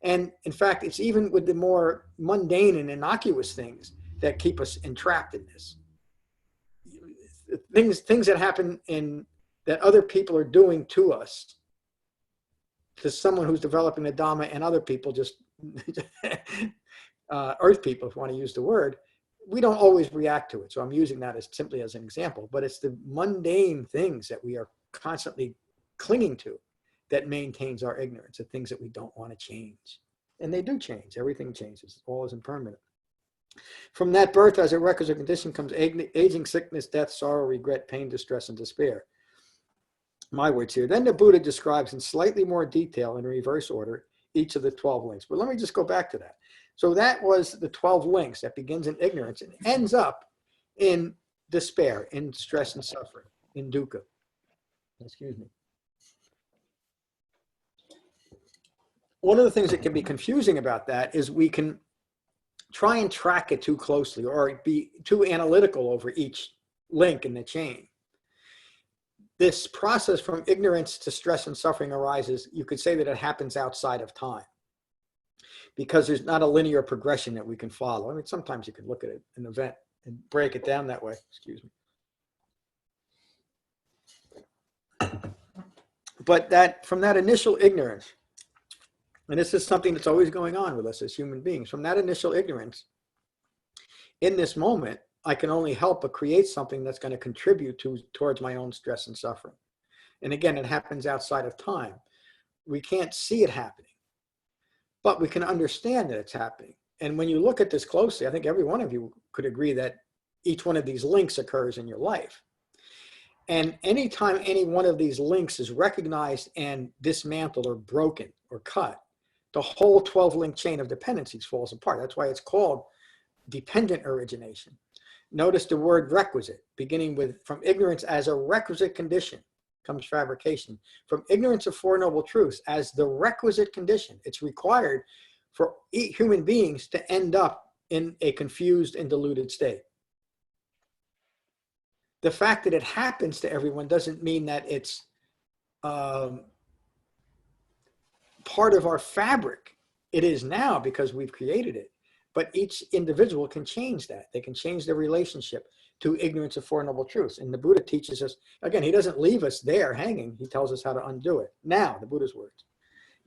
And in fact, it's even with the more mundane and innocuous things that keep us entrapped in this. Things that happen that other people are doing to us, to someone who's developing the Dhamma, and other people just earth people, if you want to use the word, we don't always react to it. So I'm using that as simply as an example, but it's the mundane things that we are constantly clinging to that maintains our ignorance, the things that we don't want to change. And they do change. Everything changes. All is impermanent. From that birth as a requisite condition comes aging, sickness, death, sorrow, regret, pain, distress, and despair. My words here. Then the Buddha describes in slightly more detail in reverse order each of the 12 links. But let me just go back to that. So that was the 12 links that begins in ignorance and ends up in despair, in stress and suffering, in dukkha. Excuse me. One of the things that can be confusing about that is we can try and track it too closely or be too analytical over each link in the chain. This process from ignorance to stress and suffering arises, you could say that it happens outside of time because there's not a linear progression that we can follow. I mean, sometimes you can look at an event and break it down that way. Excuse me. But from that initial ignorance, and this is something that's always going on with us as human beings, from that initial ignorance, in this moment, I can only help but create something that's going to contribute towards my own stress and suffering. And again, it happens outside of time. We can't see it happening, but we can understand that it's happening. And when you look at this closely, I think every one of you could agree that each one of these links occurs in your life. And anytime any one of these links is recognized and dismantled or broken or cut, the whole 12-link chain of dependencies falls apart. That's why it's called dependent origination. Notice the word requisite, beginning with from ignorance as a requisite condition comes fabrication. From ignorance of Four Noble Truths as the requisite condition. It's required for human beings to end up in a confused and deluded state. The fact that it happens to everyone doesn't mean that it's part of our fabric. It is now because we've created it. But each individual can change that. They can change their relationship to ignorance of Four Noble Truths. And the Buddha teaches us, again, he doesn't leave us there hanging. He tells us how to undo it. Now, the Buddha's words.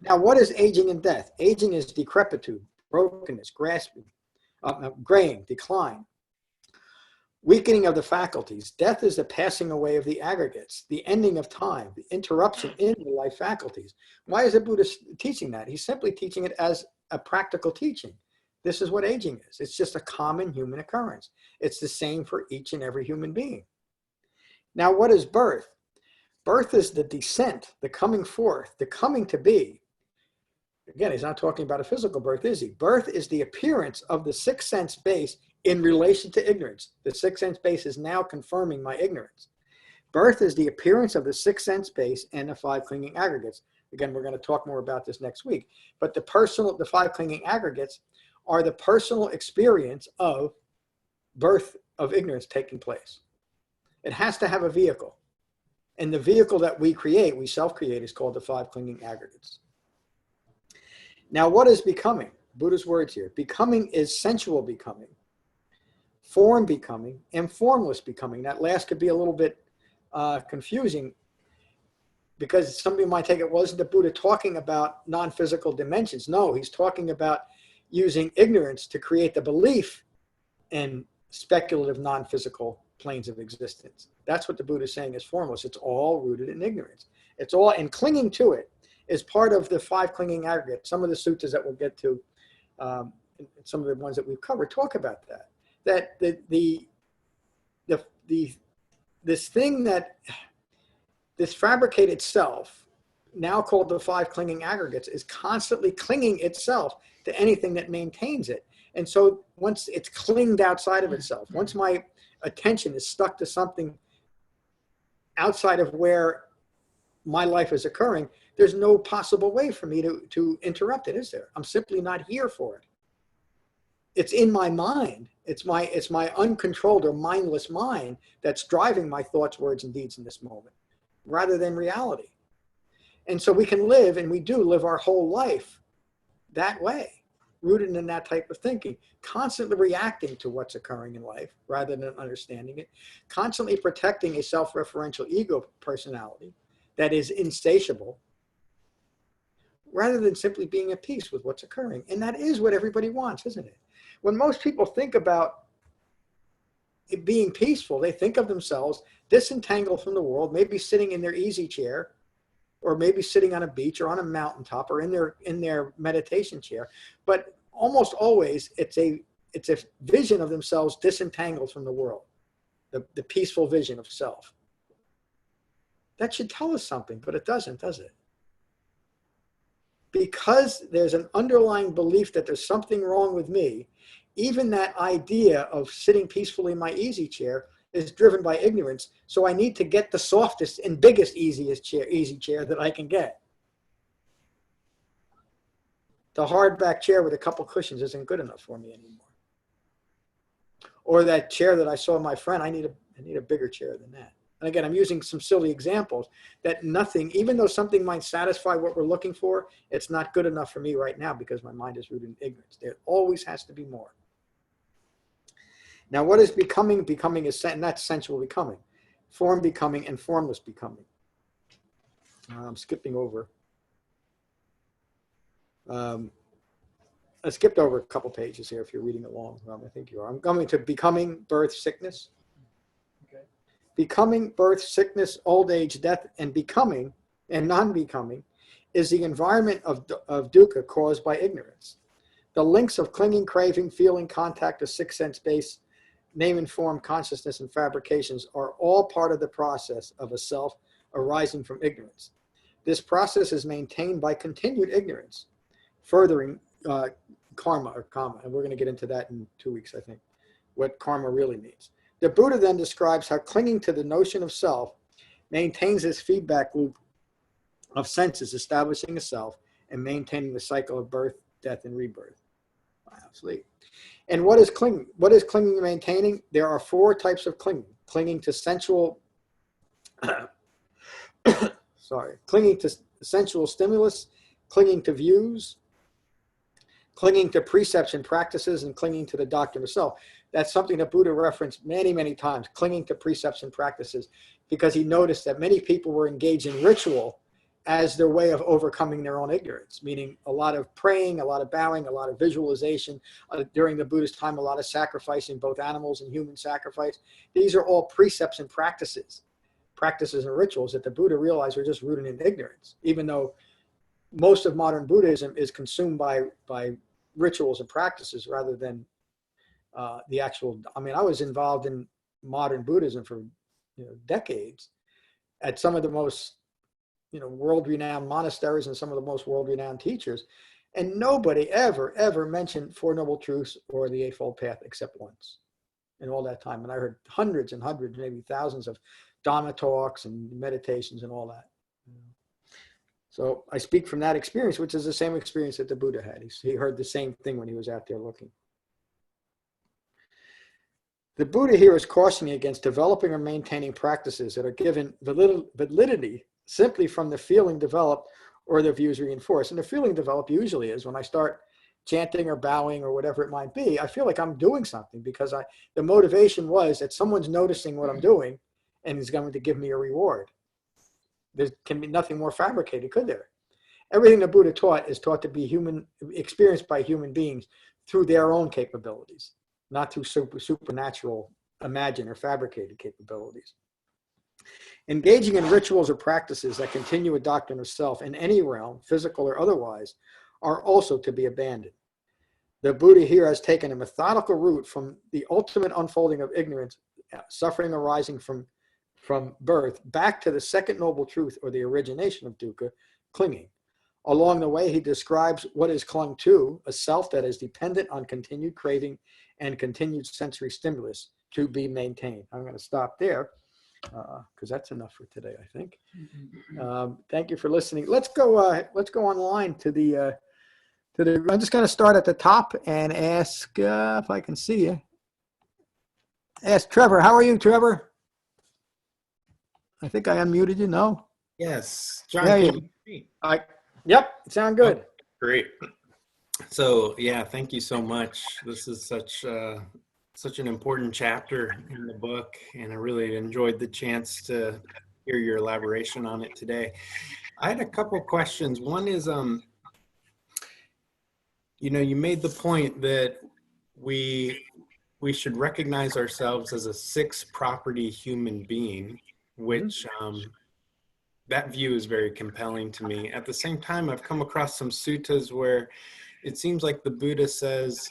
Now, what is aging and death? Aging is decrepitude, brokenness, grasping, graying, decline, weakening of the faculties. Death is the passing away of the aggregates, the ending of time, the interruption in the life faculties. Why is the Buddha teaching that? He's simply teaching it as a practical teaching. This is what aging is. It's just a common human occurrence. It's the same for each and every human being. Now, what is birth? Birth is the descent, the coming forth, the coming to be. Again, he's not talking about a physical birth, is he? Birth is the appearance of the sixth sense base in relation to ignorance. The sixth sense base is now confirming my ignorance. Birth is the appearance of the sixth sense base and the five clinging aggregates. Again, we're going to talk more about this next week. But the five clinging aggregates are the personal experience of birth of ignorance taking place. It has to have a vehicle. And the vehicle that we create, we self-create, is called the five clinging aggregates. Now, what is becoming? Buddha's words here. Becoming is sensual becoming, form becoming, and formless becoming. That last could be a little bit confusing because somebody might take it, wasn't the Buddha talking about non-physical dimensions? No, he's talking about using ignorance to create the belief in speculative non-physical planes of existence. That's what the Buddha is saying is formless. It's all rooted in ignorance. It's all, and clinging to it is part of the five clinging aggregates. Some of the suttas that we'll get to, some of the ones that we've covered, talk about that. That this fabricated self, now called the five clinging aggregates, is constantly clinging itself to anything that maintains it. And so once it's clinged outside of itself, once my attention is stuck to something outside of where my life is occurring, there's no possible way for me to interrupt it, is there? I'm simply not here for it. It's in my mind. It's my uncontrolled or mindless mind that's driving my thoughts, words, and deeds in this moment, rather than reality. And so we can live, and we do live our whole life that way, rooted in that type of thinking, constantly reacting to what's occurring in life rather than understanding it, constantly protecting a self-referential ego personality that is insatiable, rather than simply being at peace with what's occurring. And that is what everybody wants, isn't it? When most people think about it being peaceful, they think of themselves disentangled from the world, maybe sitting in their easy chair, or maybe sitting on a beach or on a mountaintop or in their meditation chair. But almost always it's a vision of themselves disentangled from the world, the peaceful vision of self. That should tell us something, but it doesn't, does it? Because there's an underlying belief that there's something wrong with me, even that idea of sitting peacefully in my easy chair is driven by ignorance. So I need to get the softest and biggest easy chair that I can get. The hardback chair with a couple cushions isn't good enough for me anymore. Or that chair that I saw my friend, I need a bigger chair than that. And again, I'm using some silly examples that nothing, even though something might satisfy what we're looking for, it's not good enough for me right now because my mind is rooted in ignorance. There always has to be more. Now, what is becoming? Becoming is, and that's sensual becoming. Form becoming and formless becoming. I'm skipping over. I skipped over a couple pages here if you're reading along. I think you are. I'm going to becoming, birth, sickness. Okay. Becoming, birth, sickness, old age, death, and becoming and non-becoming is the environment of dukkha caused by ignorance. The links of clinging, craving, feeling, contact, a sixth sense base, name and form, consciousness, and fabrications are all part of the process of a self arising from ignorance. This process is maintained by continued ignorance, furthering karma or kama. And we're going to get into that in 2 weeks, I think, what karma really means. The Buddha then describes how clinging to the notion of self maintains this feedback loop of senses, establishing a self and maintaining the cycle of birth, death, and rebirth. Wow, sleep. And what is clinging? What is clinging and maintaining? There are 4 types of clinging. Clinging to sensual, clinging to sensual stimulus, clinging to views, clinging to precepts and practices, and clinging to the doctrine of self. That's something that Buddha referenced many, many times, clinging to precepts and practices, because he noticed that many people were engaged in ritual as their way of overcoming their own ignorance, meaning a lot of praying, a lot of bowing, a lot of visualization. During the Buddhist time, a lot of sacrificing, both animals and human sacrifice. These are all precepts and practices and rituals that the Buddha realized were just rooted in ignorance, even though most of modern Buddhism is consumed by rituals and practices rather than the actual. I mean, I was involved in modern Buddhism for decades at some of the most world-renowned monasteries and some of the most world-renowned teachers, and nobody ever mentioned Four Noble Truths or the Eightfold Path except once in all that time. And I heard hundreds and hundreds, maybe thousands of Dhamma talks and meditations and all that. So I speak from that experience, which is the same experience that the Buddha had. He heard the same thing when he was out there looking. The Buddha here is cautioning against developing or maintaining practices that are given validity simply from the feeling developed or the views reinforced. And the feeling developed usually is when I start chanting or bowing or whatever it might be, I feel like I'm doing something because the motivation was that someone's noticing what I'm doing and is going to give me a reward. There can be nothing more fabricated, could there? Everything the Buddha taught is taught to be experienced by human beings through their own capabilities, not through supernatural, imagined or fabricated capabilities. Engaging in rituals or practices that continue a doctrine of self in any realm, physical or otherwise, are also to be abandoned. The Buddha here has taken a methodical route from the ultimate unfolding of ignorance, suffering arising from birth, back to the second noble truth or the origination of dukkha, clinging. Along the way, he describes what is clung to, a self that is dependent on continued craving and continued sensory stimulus to be maintained. I'm going to stop there because that's enough for today, I think. Thank you for listening. Let's go online to the. I'm just going to start at the top and ask if I can see you. Ask Trevor. How are you, Trevor? I think I unmuted you. No. Yes, John. There Can you. you Yep. Sound good. Oh, great. So yeah, thank you so much. This is such an important chapter in the book, and I really enjoyed the chance to hear your elaboration on it today. I had a couple questions. One is, you made the point that we should recognize ourselves as a 6-property human being, which that view is very compelling to me. At the same time, I've come across some suttas where it seems like the Buddha says,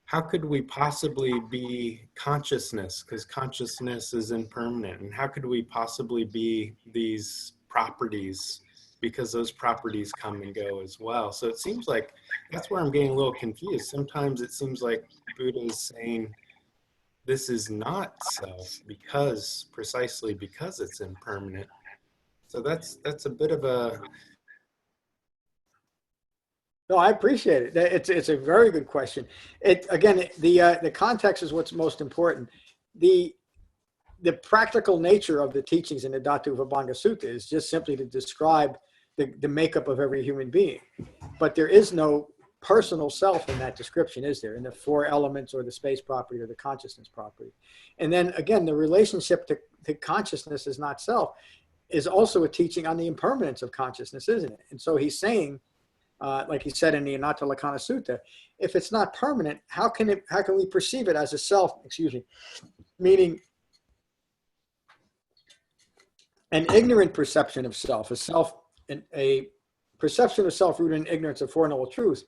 how could we possibly be consciousness? Because consciousness is impermanent. And how could we possibly be these properties? Because those properties come and go as well. So it seems like that's where I'm getting a little confused. Sometimes it seems like Buddha is saying this is not self precisely because it's impermanent. So that's a bit of a. No, I appreciate it. It's a very good question. The context is what's most important. The practical nature of the teachings in the Dhatu Sutta is just simply to describe the makeup of every human being. But there is no personal self in that description, is there? In the 4 elements or the space property or the consciousness property. And then again, the relationship to consciousness is not self is also a teaching on the impermanence of consciousness, isn't it? And so he's saying, like he said in the Anatta Lakkhana Sutta, if it's not permanent, how can we perceive it as a self, meaning an ignorant perception of self, a perception of self rooted in ignorance of Four Noble Truths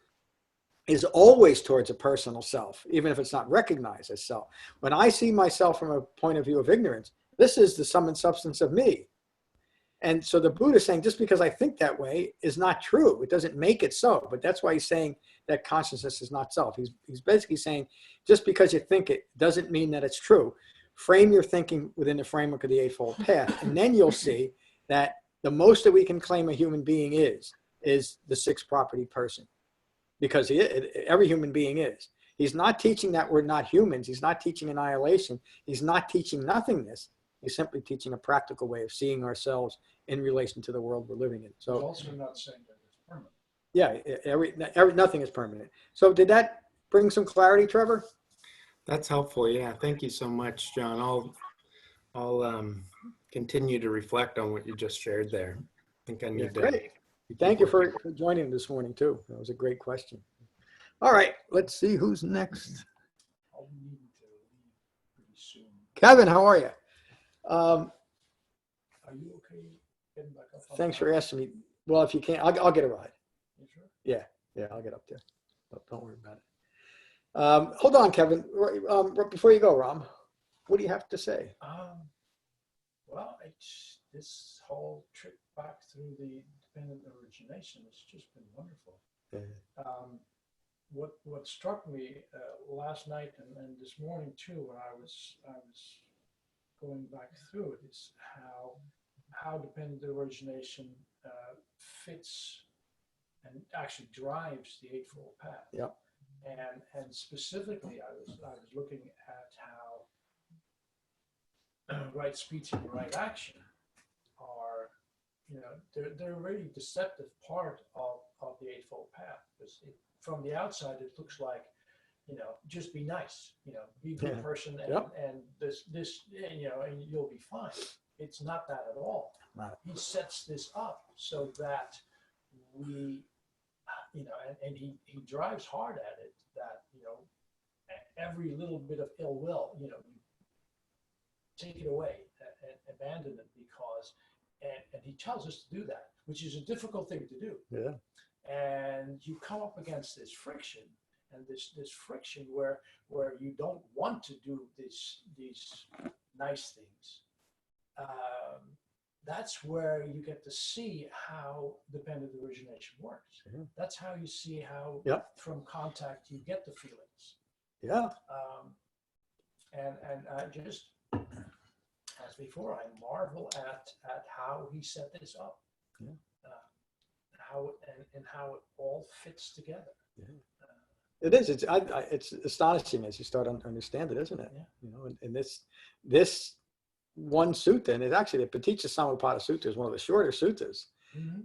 is always towards a personal self, even if it's not recognized as self. When I see myself from a point of view of ignorance, this is the sum and substance of me. And so the Buddha is saying, just because I think that way is not true. It doesn't make it so. But that's why he's saying that consciousness is not self. He's basically saying, just because you think it doesn't mean that it's true. Frame your thinking within the framework of the Eightfold Path. And then you'll see that the most that we can claim a human being is the 6-property person. because every human being is. He's not teaching that we're not humans. He's not teaching annihilation. He's not teaching nothingness. He's simply teaching a practical way of seeing ourselves in relation to the world we're living in. So he's also not saying that it's permanent. Yeah, nothing is permanent. So did that bring some clarity, Trevor? That's helpful. Yeah. Thank you so much, John. I'll continue to reflect on what you just shared there. I think I need to. Great. Thank you for joining this morning too. That was a great question. All right, let's see who's next. I'll be needing to leave pretty soon. Kevin, how are you? Are you okay getting back up? Thanks for asking me. Well, if you can't, I'll get a ride. You sure? Yeah, I'll get up there. Don't worry about it. Hold on, Kevin. Before you go, Ram, what do you have to say? Well, it's this whole trip back through the dependent origination has just been wonderful. What struck me last night and this morning too, when I was going back through it, is how dependent origination fits and actually drives the Eightfold Path. Yep. And specifically, I was looking at how right speech and right action are, they're a really deceptive part of the Eightfold Path, because from the outside it looks like, just be nice, be a good person, and this and you'll be fine. It's not that at all. Right. He sets this up so that we, and he drives hard at it, that every little bit of ill will, you take it away and abandon it, because and he tells us to do that, which is a difficult thing to do. Yeah. And you come up against this friction, and this friction where you don't want to do these nice things. That's where you get to see how dependent origination works. Yeah. That's how you see how from contact you get the feelings. Yeah. And I just, as before, I marvel at how he set this up. Yeah. How it all fits together. Yeah. It is. It's astonishing as you start to understand it, isn't it? Yeah. And this one sutta, and it's actually the Paticca Samuppada Sutta is one of the shorter suttas,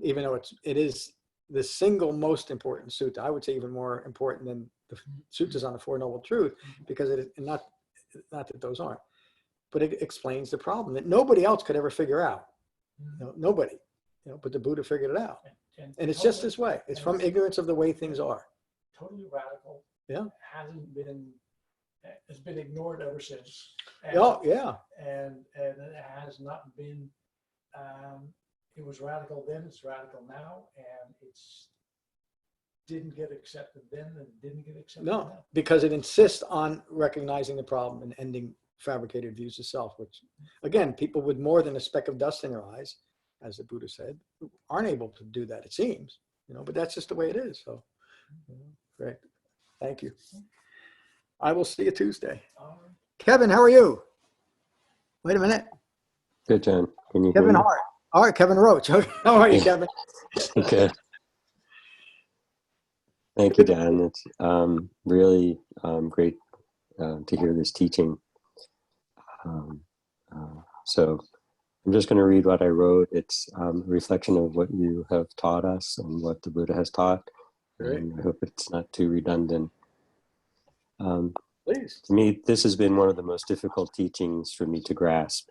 even though it is the single most important sutta. I would say even more important than the suttas on the Four Noble Truths, because it is not that those aren't, but it explains the problem that nobody else could ever figure out. Nobody, but the Buddha figured it out. And it's totally, just this way. It's from ignorance of the way things are. Totally radical. Yeah. Has been ignored ever since. And, And it has not been. It was radical then. It's radical now, and it's didn't get accepted then, and didn't get accepted now. Because it insists on recognizing the problem and ending fabricated views of self. Which, again, people with more than a speck of dust in their eyes, as the Buddha said, aren't able to do that, it seems, but that's just the way it is. So, great. Thank you. I will see you Tuesday. Kevin, how are you? Wait a minute. Good, John. Can you Kevin hear me? Hart. All right, Kevin Roach. How are you, Kevin? Okay. Thank you, John. It's really great to hear this teaching. So I'm just going to read what I wrote. It's a reflection of what you have taught us and what the Buddha has taught. Great. And I hope it's not too redundant. Please. To me, this has been one of the most difficult teachings for me to grasp.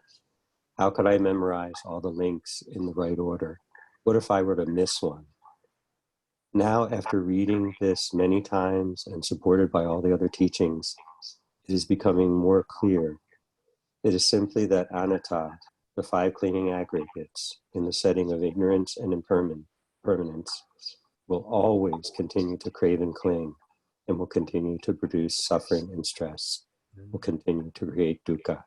How could I memorize all the links in the right order? What if I were to miss one? Now, after reading this many times and supported by all the other teachings, it is becoming more clear. It is simply that anatta, the five clinging aggregates, in the setting of ignorance and impermanence, will always continue to crave and cling, and will continue to produce suffering and stress, will continue to create dukkha.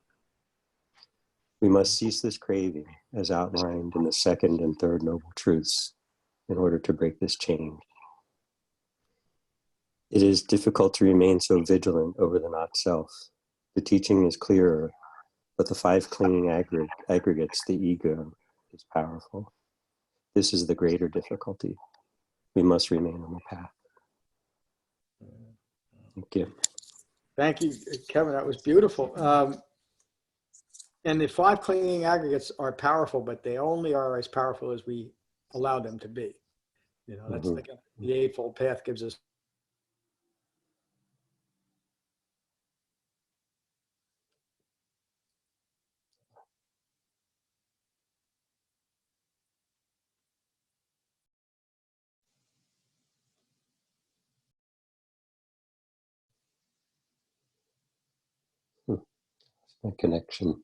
We must cease this craving, as outlined in the second and third noble truths, in order to break this chain. It is difficult to remain so vigilant over the not self. The teaching is clearer, but the five clinging aggregates, the ego, is powerful. This is the greater difficulty. We must remain on the path. Thank you. Thank you, Kevin. That was beautiful. And the 5 clinging aggregates are powerful, but they only are as powerful as we allow them to be. You know, that's like the Eightfold Path gives us. My connection.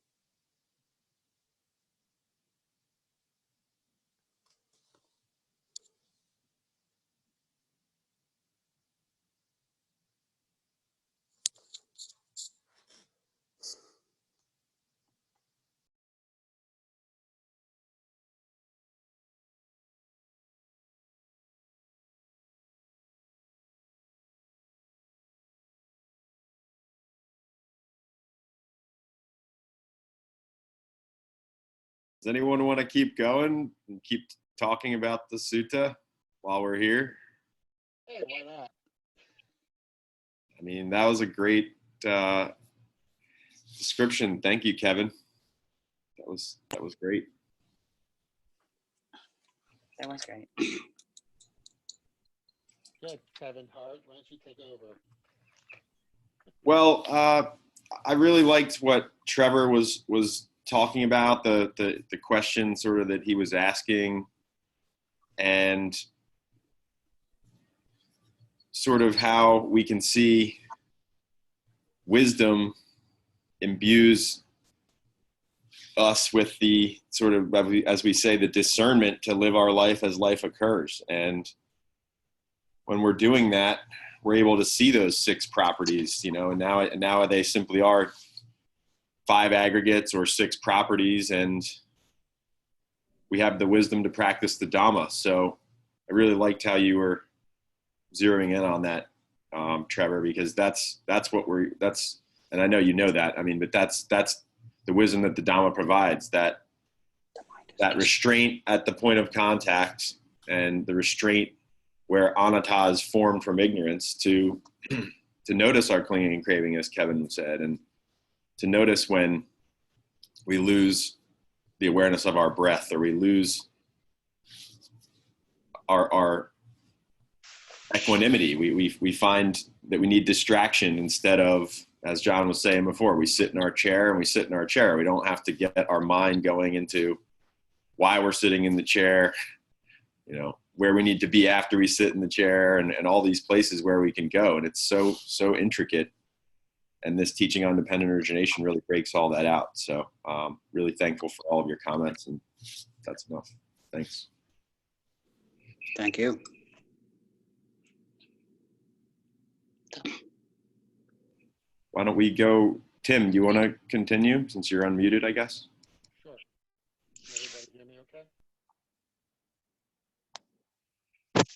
Does anyone want to keep going and keep talking about the sutta while we're here? Hey, why not? I mean, that was a great description. Thank you, Kevin. That was great. That was great. Good, Kevin Hart. Why don't you take over? Well, I really liked what Trevor was talking about, the question sort of that he was asking, and sort of how we can see wisdom imbues us with the sort of, as we say, the discernment to live our life as life occurs. And when we're doing that, we're able to see those 6 properties, you know, and now they simply are 5 aggregates or 6 properties, and we have the wisdom to practice the Dhamma. So I really liked how you were zeroing in on that, Trevor, because that's what and I know you know that. I mean, but that's the wisdom that the Dhamma provides, that restraint at the point of contact, and the restraint where anatta is formed from ignorance, to notice our clinging and craving, as Kevin said, and to notice when we lose the awareness of our breath, or we lose our equanimity. We find that we need distraction instead of, as John was saying before, we sit in our chair and we sit in our chair. We don't have to get our mind going into why we're sitting in the chair, you know, where we need to be after we sit in the chair, and all these places where we can go. And it's so intricate. And this teaching on dependent origination really breaks all that out. So really thankful for all of your comments, and that's enough. Thanks. Thank you. Why don't we go, Tim, do you want to continue since you're unmuted, I guess? Sure. Can everybody hear me okay?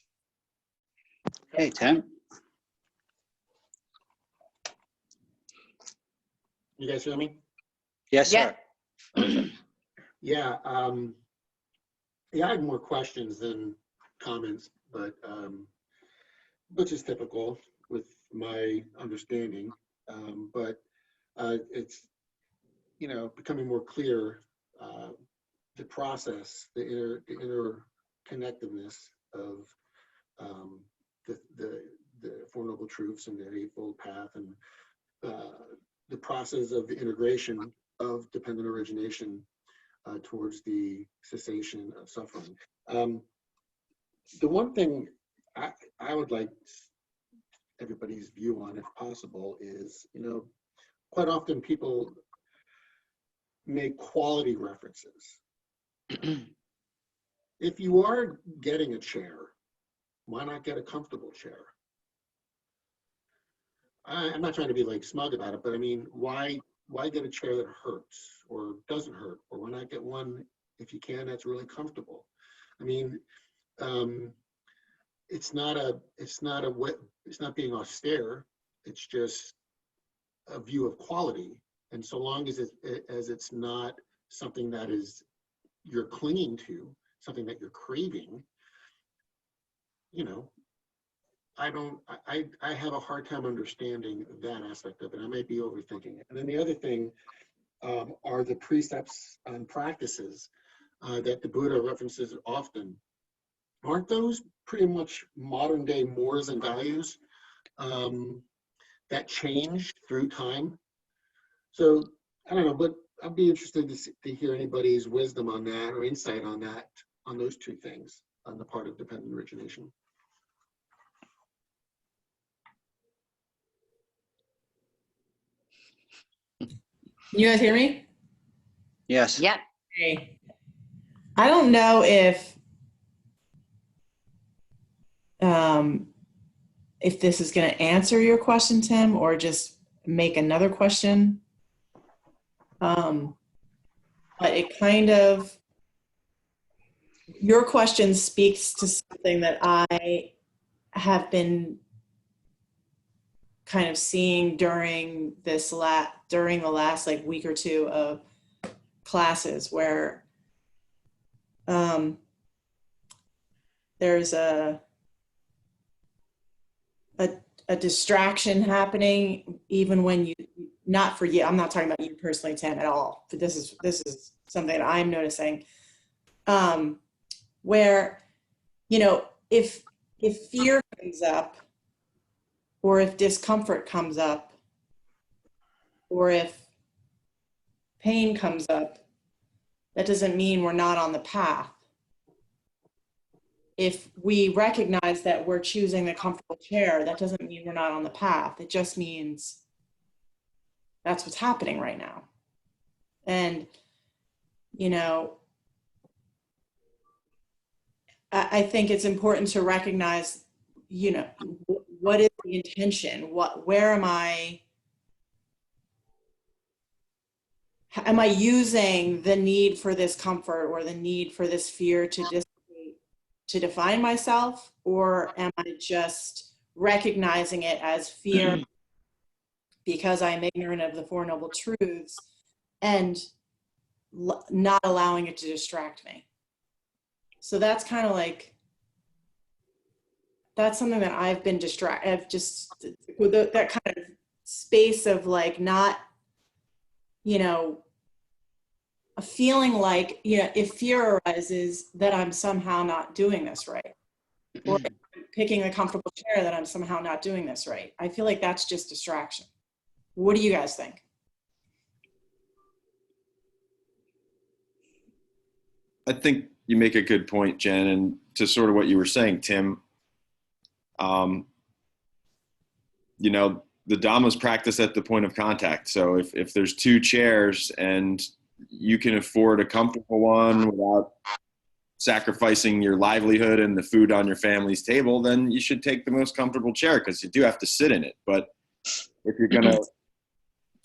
Hey, Tim. You guys hear me? Yes, sir. Yeah. I had more questions than comments, but which is typical with my understanding. But it's, you know, becoming more clear, the process, the interconnectedness of the Four Noble Truths and the Eightfold Path, and the process of the integration of dependent origination towards the cessation of suffering. The one thing I would like everybody's view on, if possible, is, you know, quite often people make quality references. If you are getting a chair, why not get a comfortable chair? I'm not trying to be like smug about it, but I mean, why get a chair that hurts or doesn't hurt? Or why not get one, if you can, that's really comfortable? I mean, it's not being austere. It's just a view of quality. And so long as it's not something that is you're clinging to, something that you're craving, you know, I have a hard time understanding that aspect of it. I might be overthinking it. And then the other thing are the precepts and practices that the Buddha references often. Aren't those pretty much modern day mores and values that change through time? So I don't know, but I'd be interested to hear anybody's wisdom on that or insight on that, on those two things on the part of dependent origination. You guys hear me? Yes. Yep. Okay. I don't know if this is going to answer your question, Tim, or just make another question. But it kind of, your question speaks to something that I have been kind of seeing during during the last like week or two of classes, where there's a distraction happening, even when you, not for you, I'm not talking about you personally, Tim, at all, but this is something that I'm noticing, where, you know, if fear comes up, or if discomfort comes up, or if pain comes up, that doesn't mean we're not on the path. If we recognize that we're choosing the comfortable chair, that doesn't mean we're not on the path. It just means that's what's happening right now. And, you know, I think it's important to recognize, you know, what is the intention? Where am I using the need for this comfort or the need for this fear to define myself, or am I just recognizing it as fear because I'm ignorant of the Four Noble Truths and not allowing it to distract me? So that's kind of like, that's something that I've been distracted. I've just, that kind of space of like not, you know, a feeling like, you know, if fear arises, that I'm somehow not doing this right. Or picking the comfortable chair, that I'm somehow not doing this right. I feel like that's just distraction. What do you guys think? I think you make a good point, Jen, and to sort of what you were saying, Tim, you know, the Dhamma's practice at the point of contact. So if there's two chairs and you can afford a comfortable one without sacrificing your livelihood and the food on your family's table, then you should take the most comfortable chair, because you do have to sit in it. But if you're going to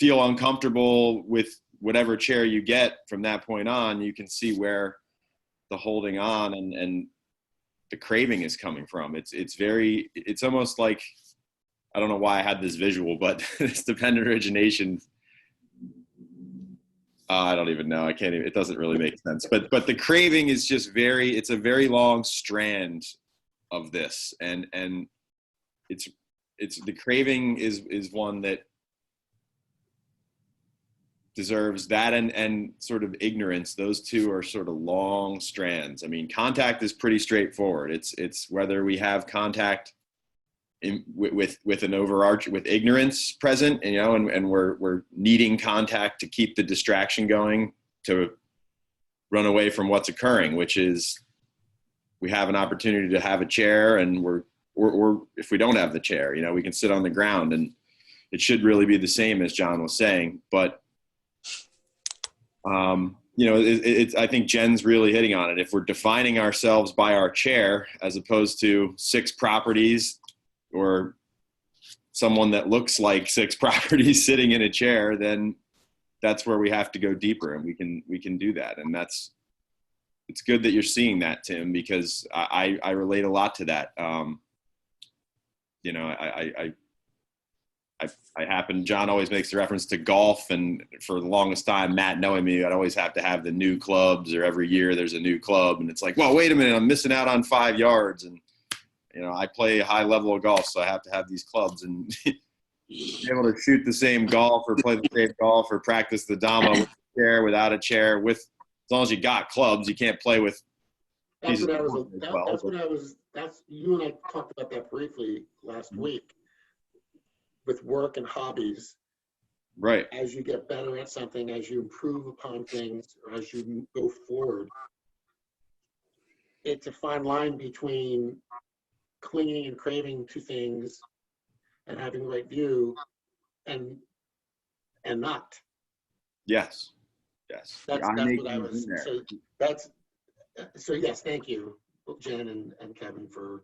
feel uncomfortable with whatever chair you get from that point on, you can see where the holding on and the craving is coming from. It's almost like, I don't know why I had this visual, but it's dependent origination. I don't even know. I can't even, it doesn't really make sense, but the craving is just it's a very long strand of this. And it's the craving is one that deserves that, and sort of ignorance. Those two are sort of long strands. I mean, contact is pretty straightforward. It's whether we have contact with an overarch, with ignorance present, and, you know, and we're needing contact to keep the distraction going, to run away from what's occurring, which is we have an opportunity to have a chair, and or if we don't have the chair, you know, we can sit on the ground, and it should really be the same, as John was saying. But you know, I think Jen's really hitting on it. If we're defining ourselves by our chair, as opposed to 6 properties or someone that looks like 6 properties sitting in a chair, then that's where we have to go deeper, and we can do that. And it's good that you're seeing that, Tim, because I relate a lot to that. You know, I happen, John always makes the reference to golf, and for the longest time, Matt knowing me, I'd always have to have the new clubs, or every year there's a new club, and it's like, well, wait a minute, I'm missing out on 5 yards. And You know, I play a high level of golf, so I have to have these clubs, and be able to shoot the same golf or play the same golf or practice the Dhamma with a chair, without a chair, with, as long as you got clubs, you can't play with That's pieces what I of was, wood as that, well. that's what I was, that's, you and I talked about that briefly last week with work and hobbies. Right. As you get better at something, as you improve upon things, or as you go forward, it's a fine line between clinging and craving to things and having the right view and not. Yes. Yes. That's I make what I things was, in there. so that's, so yes, thank you, Jen and Kevin, for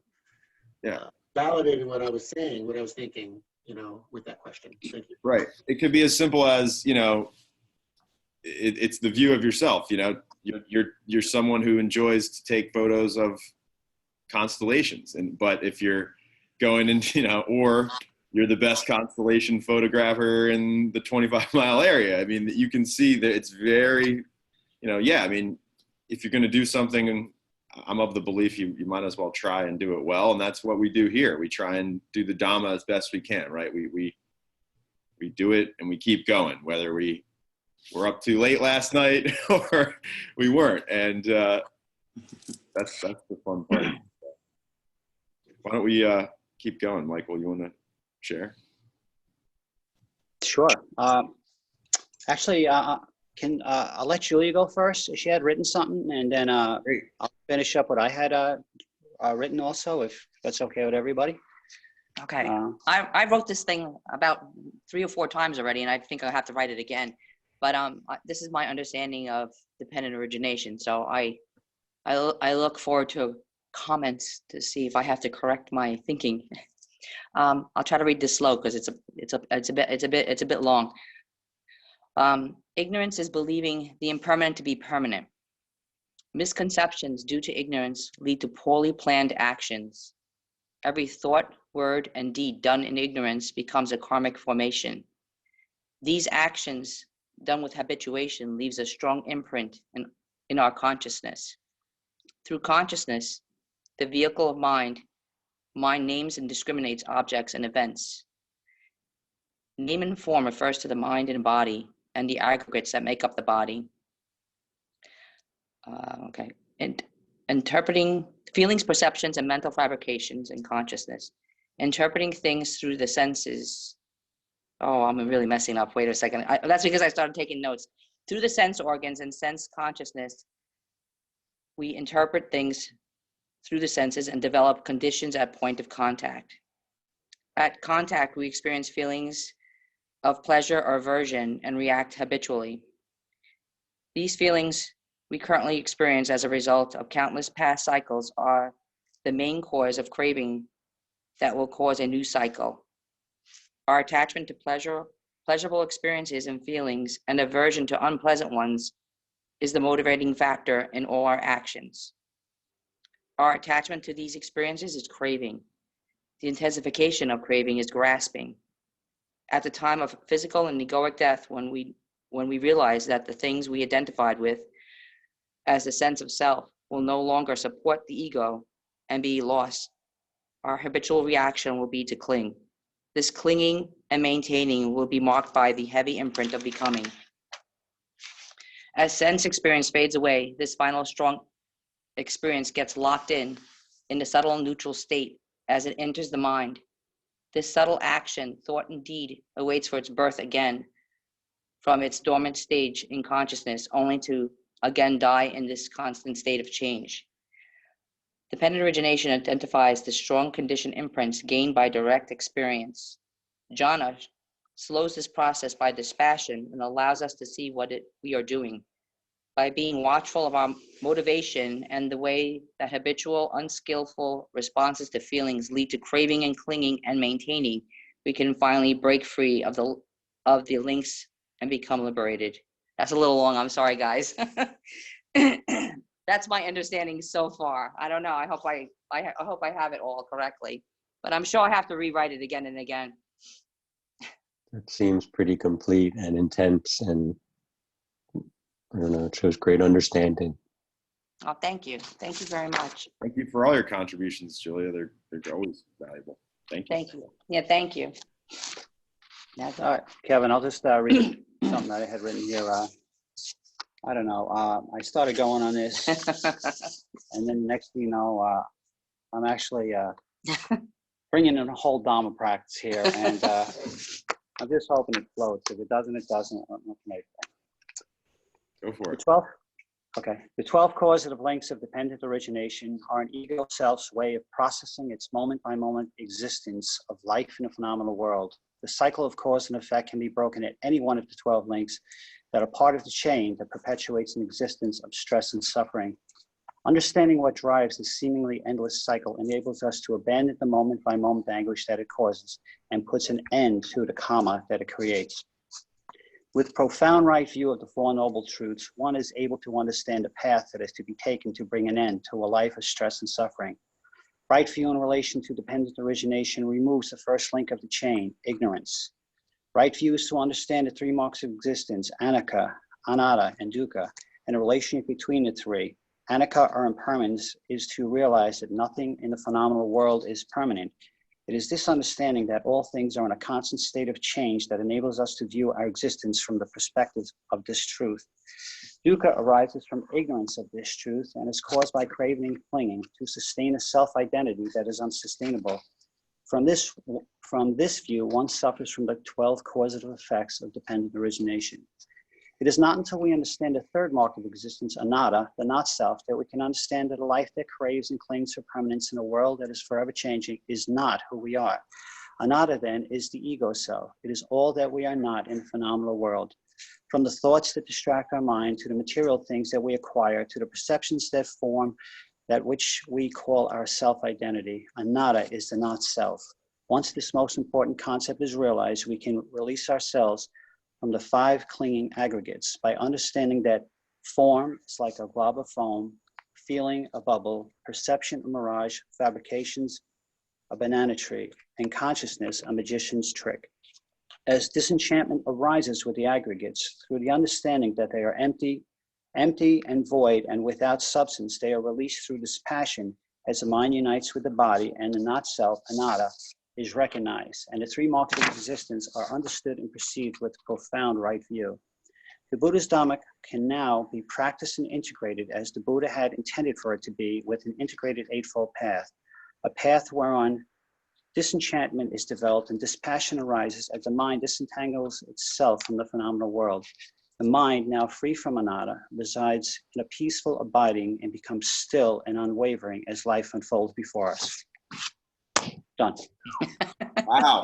validating what I was saying, what I was thinking, you know, with that question. Thank you. Right. It could be as simple as, you know, it's the view of yourself. You know, you're someone who enjoys to take photos of constellations, but if you're going and, you know, or you're the best constellation photographer in the 25-mile area, I mean, you can see that it's very, you know, I mean, if you're going to do something, and I'm of the belief you might as well try and do it well, and that's what we do here. We try and do the Dhamma as best we can, right? We do it and we keep going, whether we were up too late last night or we weren't, and that's the fun part. Why don't we keep going, Michael? You want to share? Sure. Actually, I'll let Julia go first. She had written something, and then Great. I'll finish up what I had written also, if that's okay with everybody. Okay. I wrote this thing about 3 or 4 times already, and I think I'll have to write it again. But this is my understanding of dependent origination. So I look forward to comments to see if I have to correct my thinking. I'll try to read this slow because it's a bit long. Ignorance is believing the impermanent to be permanent. Misconceptions due to ignorance lead to poorly planned actions. Every thought, word, and deed done in ignorance becomes a karmic formation. These actions done with habituation leaves a strong imprint in our consciousness. Through consciousness, the vehicle of mind names and discriminates objects and events. Name and form refers to the mind and body and the aggregates that make up the body. And interpreting feelings, perceptions, and mental fabrications in consciousness. Interpreting things through the senses. Oh, I'm really messing up. Wait a second. That's because I started taking notes. Through the sense organs and sense consciousness, we interpret things through the senses and develop conditions at point of contact. At contact, we experience feelings of pleasure or aversion and react habitually. These feelings we currently experience as a result of countless past cycles are the main cause of craving that will cause a new cycle. Our attachment to pleasurable experiences and feelings and aversion to unpleasant ones is the motivating factor in all our actions. Our attachment to these experiences is craving. The intensification of craving is grasping. At the time of physical and egoic death, when we realize that the things we identified with as the sense of self will no longer support the ego and be lost, our habitual reaction will be to cling. This clinging and maintaining will be marked by the heavy imprint of becoming. As sense experience fades away, this final strong experience gets locked in the subtle neutral state as it enters the mind. This subtle action, thought, and deed awaits for its birth again from its dormant stage in consciousness, only to again die in this constant state of change. Dependent origination identifies the strong conditioned imprints gained by direct experience. Jhana slows this process by dispassion and allows us to see what we are doing. By being watchful of our motivation and the way that habitual, unskillful responses to feelings lead to craving and clinging and maintaining, we can finally break free of the links and become liberated. That's a little long. I'm sorry, guys. That's my understanding so far. I don't know. I hope I have it all correctly, but I'm sure I have to rewrite it again and again. It seems pretty complete and intense, and I don't know, it shows great understanding. Oh, thank you. Thank you very much. Thank you for all your contributions, Julia. They're always valuable. Thank you. Thank you. Yeah, thank you. That's All right, Kevin, I'll just read something that I had written here. I don't know. I started going on this, and then next thing you know, I'm actually bringing in a whole Dhamma practice here, and I'm just hoping it floats. If it doesn't, it doesn't. Go for it. The 12 causative links of dependent origination are an ego self's way of processing its moment-by-moment existence of life in a phenomenal world. The cycle of cause and effect can be broken at any one of the 12 links that are part of the chain that perpetuates an existence of stress and suffering. Understanding what drives this seemingly endless cycle enables us to abandon the moment-by-moment anguish that it causes and puts an end to the karma that it creates. With profound right view of the Four Noble Truths, one is able to understand the path that is to be taken to bring an end to a life of stress and suffering. Right view in relation to dependent origination removes the first link of the chain, ignorance. Right view is to understand the three marks of existence, anicca, anatta, and dukkha, and the relationship between the three. Anicca, or impermanence, is to realize that nothing in the phenomenal world is permanent. It is this understanding that all things are in a constant state of change that enables us to view our existence from the perspective of this truth. Dukkha arises from ignorance of this truth and is caused by craving and clinging to sustain a self-identity that is unsustainable. From this view, one suffers from the 12 causative effects of dependent origination. It is not until we understand the third mark of existence, anatta, the not self, that we can understand that a life that craves and clings for permanence in a world that is forever changing is not who we are. Anatta, then, is the ego self. It is all that we are not in the phenomenal world. From the thoughts that distract our mind, to the material things that we acquire, to the perceptions that form that which we call our self-identity, anatta is the not self. Once this most important concept is realized, we can release ourselves from the 5 clinging aggregates by understanding that form is like a glob of foam, feeling a bubble, perception a mirage, fabrications a banana tree, and consciousness a magician's trick. As disenchantment arises with the aggregates, through the understanding that they are empty and void and without substance, they are released through this passion as the mind unites with the body and the not self, anatta, is recognized, and the 3 marks of existence are understood and perceived with profound right view. The Buddha's Dhamma can now be practiced and integrated as the Buddha had intended for it to be, with an integrated eightfold path, a path whereon disenchantment is developed and dispassion arises as the mind disentangles itself from the phenomenal world. The mind, now free from anatta, resides in a peaceful abiding and becomes still and unwavering as life unfolds before us. Done. Wow.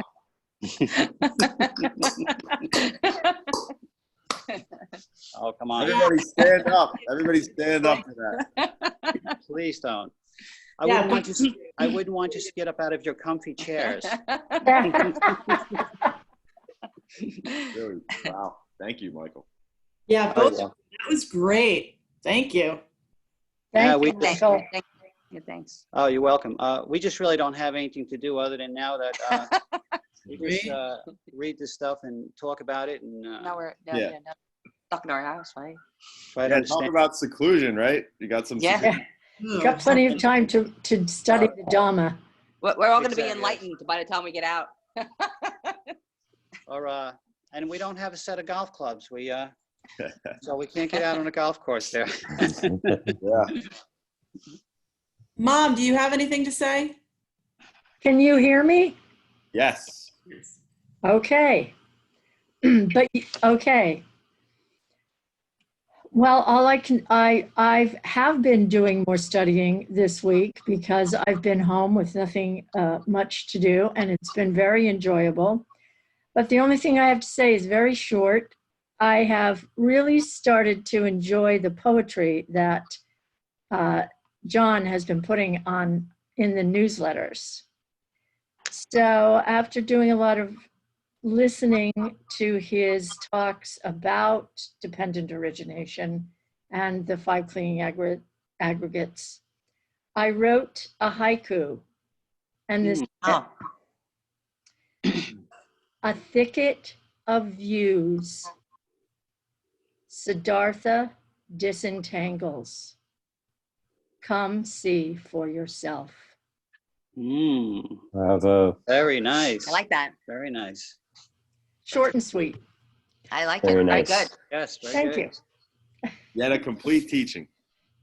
Oh, come on. Everybody stand up. Everybody stand up to that. Please don't. I Yeah, wouldn't want you to get up out of your comfy chairs. Really. Wow. Thank you, Michael. Yeah, Oh, both. yeah. That was great. Thank you. Yeah, Thank we you, just- Michael. Yeah, thanks. Oh, you're welcome. We just really don't have anything to do other than now that we just read this stuff and talk about it and No, we're Yeah. stuck in our house, right? try to Yeah, understand. talk about seclusion, right? You got some Yeah. seclusion. You got plenty of time to study the Dhamma. We're all going to be Exactly. enlightened by the time we get out. Or and we don't have a set of golf clubs. So we can't get out on a golf course there. Yeah. Mom, do you have anything to say? Can you hear me? Yes. Okay. Okay. Well, I have been doing more studying this week because I've been home with nothing much to do, and it's been very enjoyable. But the only thing I have to say is very short. I have really started to enjoy the poetry that John has been putting on in the newsletters. So after doing a lot of listening to his talks about dependent origination and the 5 clinging aggregates, I wrote a haiku. And this, Oh, a thicket of views, Siddhartha disentangles. Come see for yourself. Bravo. Very nice. I like that. Very nice. Short and sweet. I like Very it. Very nice. good. Yes, very Thank good. you. Yet a complete teaching.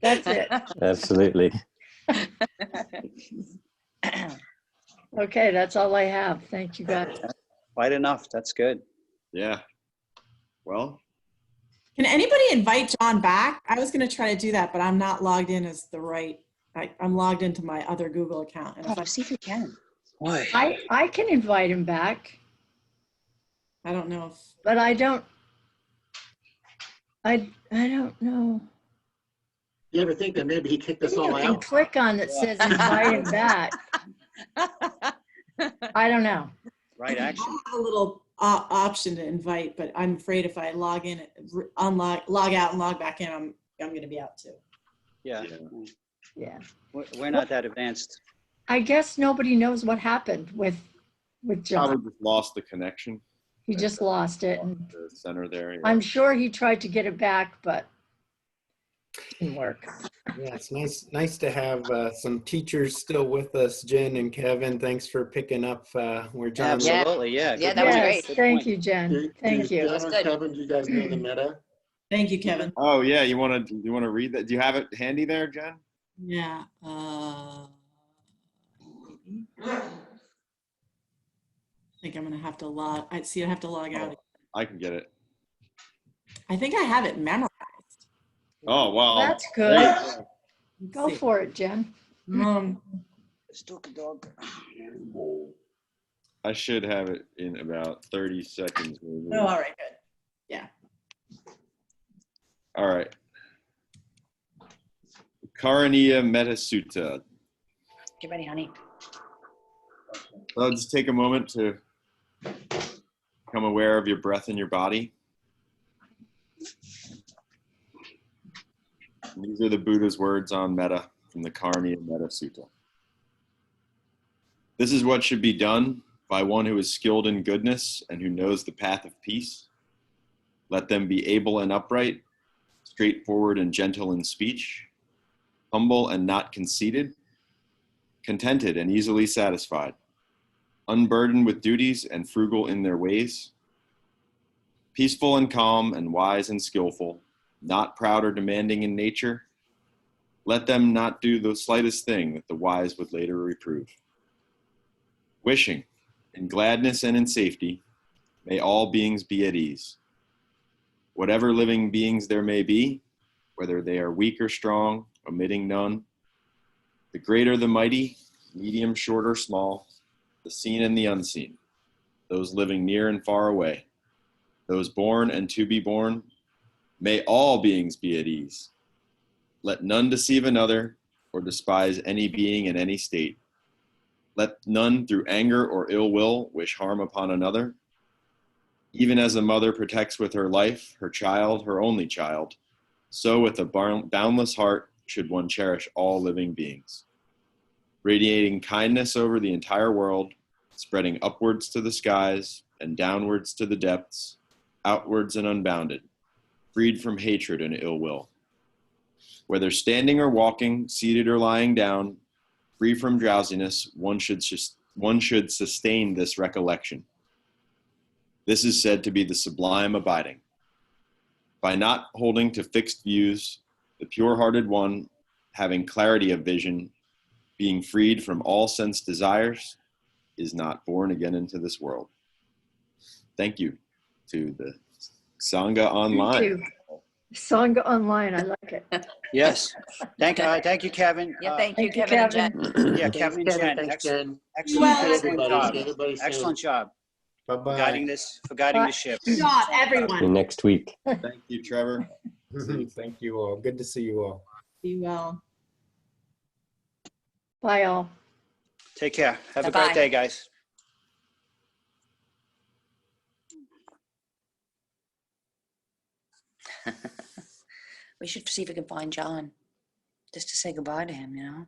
That's it. Absolutely. Okay, that's all I have. Thank you, guys. Quite enough. That's good. Yeah. Well, Can anybody invite John back? I was going to try to do that, but I'm not logged in as the right. I'm logged into my other Google account. And if Oh, see if you can. Boy. I can invite him back, I don't know if. but I don't know. You ever think that maybe he kicked us You all can out? click on that says invite him back. I don't know. Right I action. have a little option to invite, but I'm afraid if I log in, log out and log back in, I'm going to be out too. Yeah. Yeah. We're not that advanced. I guess nobody knows what happened with John. probably just lost the connection. He just lost it. And The center there. Yeah. I'm sure he tried to get it back, but didn't work. Yeah, it's nice to have some teachers still with us. Jen and Kevin, thanks for picking up where John. Absolutely. Yeah. Yeah, good that was point. Yes, great. Good thank point. you, Jen. Do- Thank do you. Jen That's or good. Kevin, do you guys know the meta? Thank you, Kevin. Oh yeah, you want to read that? Do you have it handy there, Jen? Yeah. I think I'm going to have to log. I have to log out. I can get it. I think I have it memorized. Oh wow. That's good. Let's Go see. for it, Jen. Stupid dog. I should have it in about 30 seconds. Maybe. Oh, all right, good. Yeah. All right. Karaniya Metta Sutta. Get ready, honey. I'll just take a moment to become aware of your breath in your body. And these are the Buddha's words on metta from the Karaniya Metta Sutta. This is what should be done by one who is skilled in goodness and who knows the path of peace. Let them be able and upright, straightforward and gentle in speech, humble and not conceited, contented and easily satisfied, unburdened with duties and frugal in their ways, peaceful and calm and wise and skillful, not proud or demanding in nature. Let them not do the slightest thing that the wise would later reprove. Wishing, in gladness and in safety, may all beings be at ease. Whatever living beings there may be, whether they are weak or strong, omitting none, the great or the mighty, medium, short, or small, the seen and the unseen, those living near and far away, those born and to be born, may all beings be at ease. Let none deceive another or despise any being in any state. Let none through anger or ill will wish harm upon another. Even as a mother protects with her life her child, her only child, so with a boundless heart should one cherish all living beings. Radiating kindness over the entire world, spreading upwards to the skies and downwards to the depths, outwards and unbounded, freed from hatred and ill will. Whether standing or walking, seated or lying down, free from drowsiness, one should sustain this recollection. This is said to be the sublime abiding. By not holding to fixed views, the pure-hearted one, having clarity of vision, being freed from all sense desires, is not born again into this world. Thank you to the Sangha Online. Thank you. Sangha Online, I like it. Yes. Thank you, Kevin. Yeah, thank you, Thank you, Kevin and Kevin. Jen. Yeah, Kevin and Jen. Thanks, Jen. Excellent Well, job. Everybody soon. Excellent job for Bye-bye. guiding the ship. Good job, See you everyone. next week. Thank you, Trevor. Thank you all. Good to see you all. Be well. Bye all. Take care. Have a Bye-bye. great day, guys. We should see if we can find John, just to say goodbye to him, you know?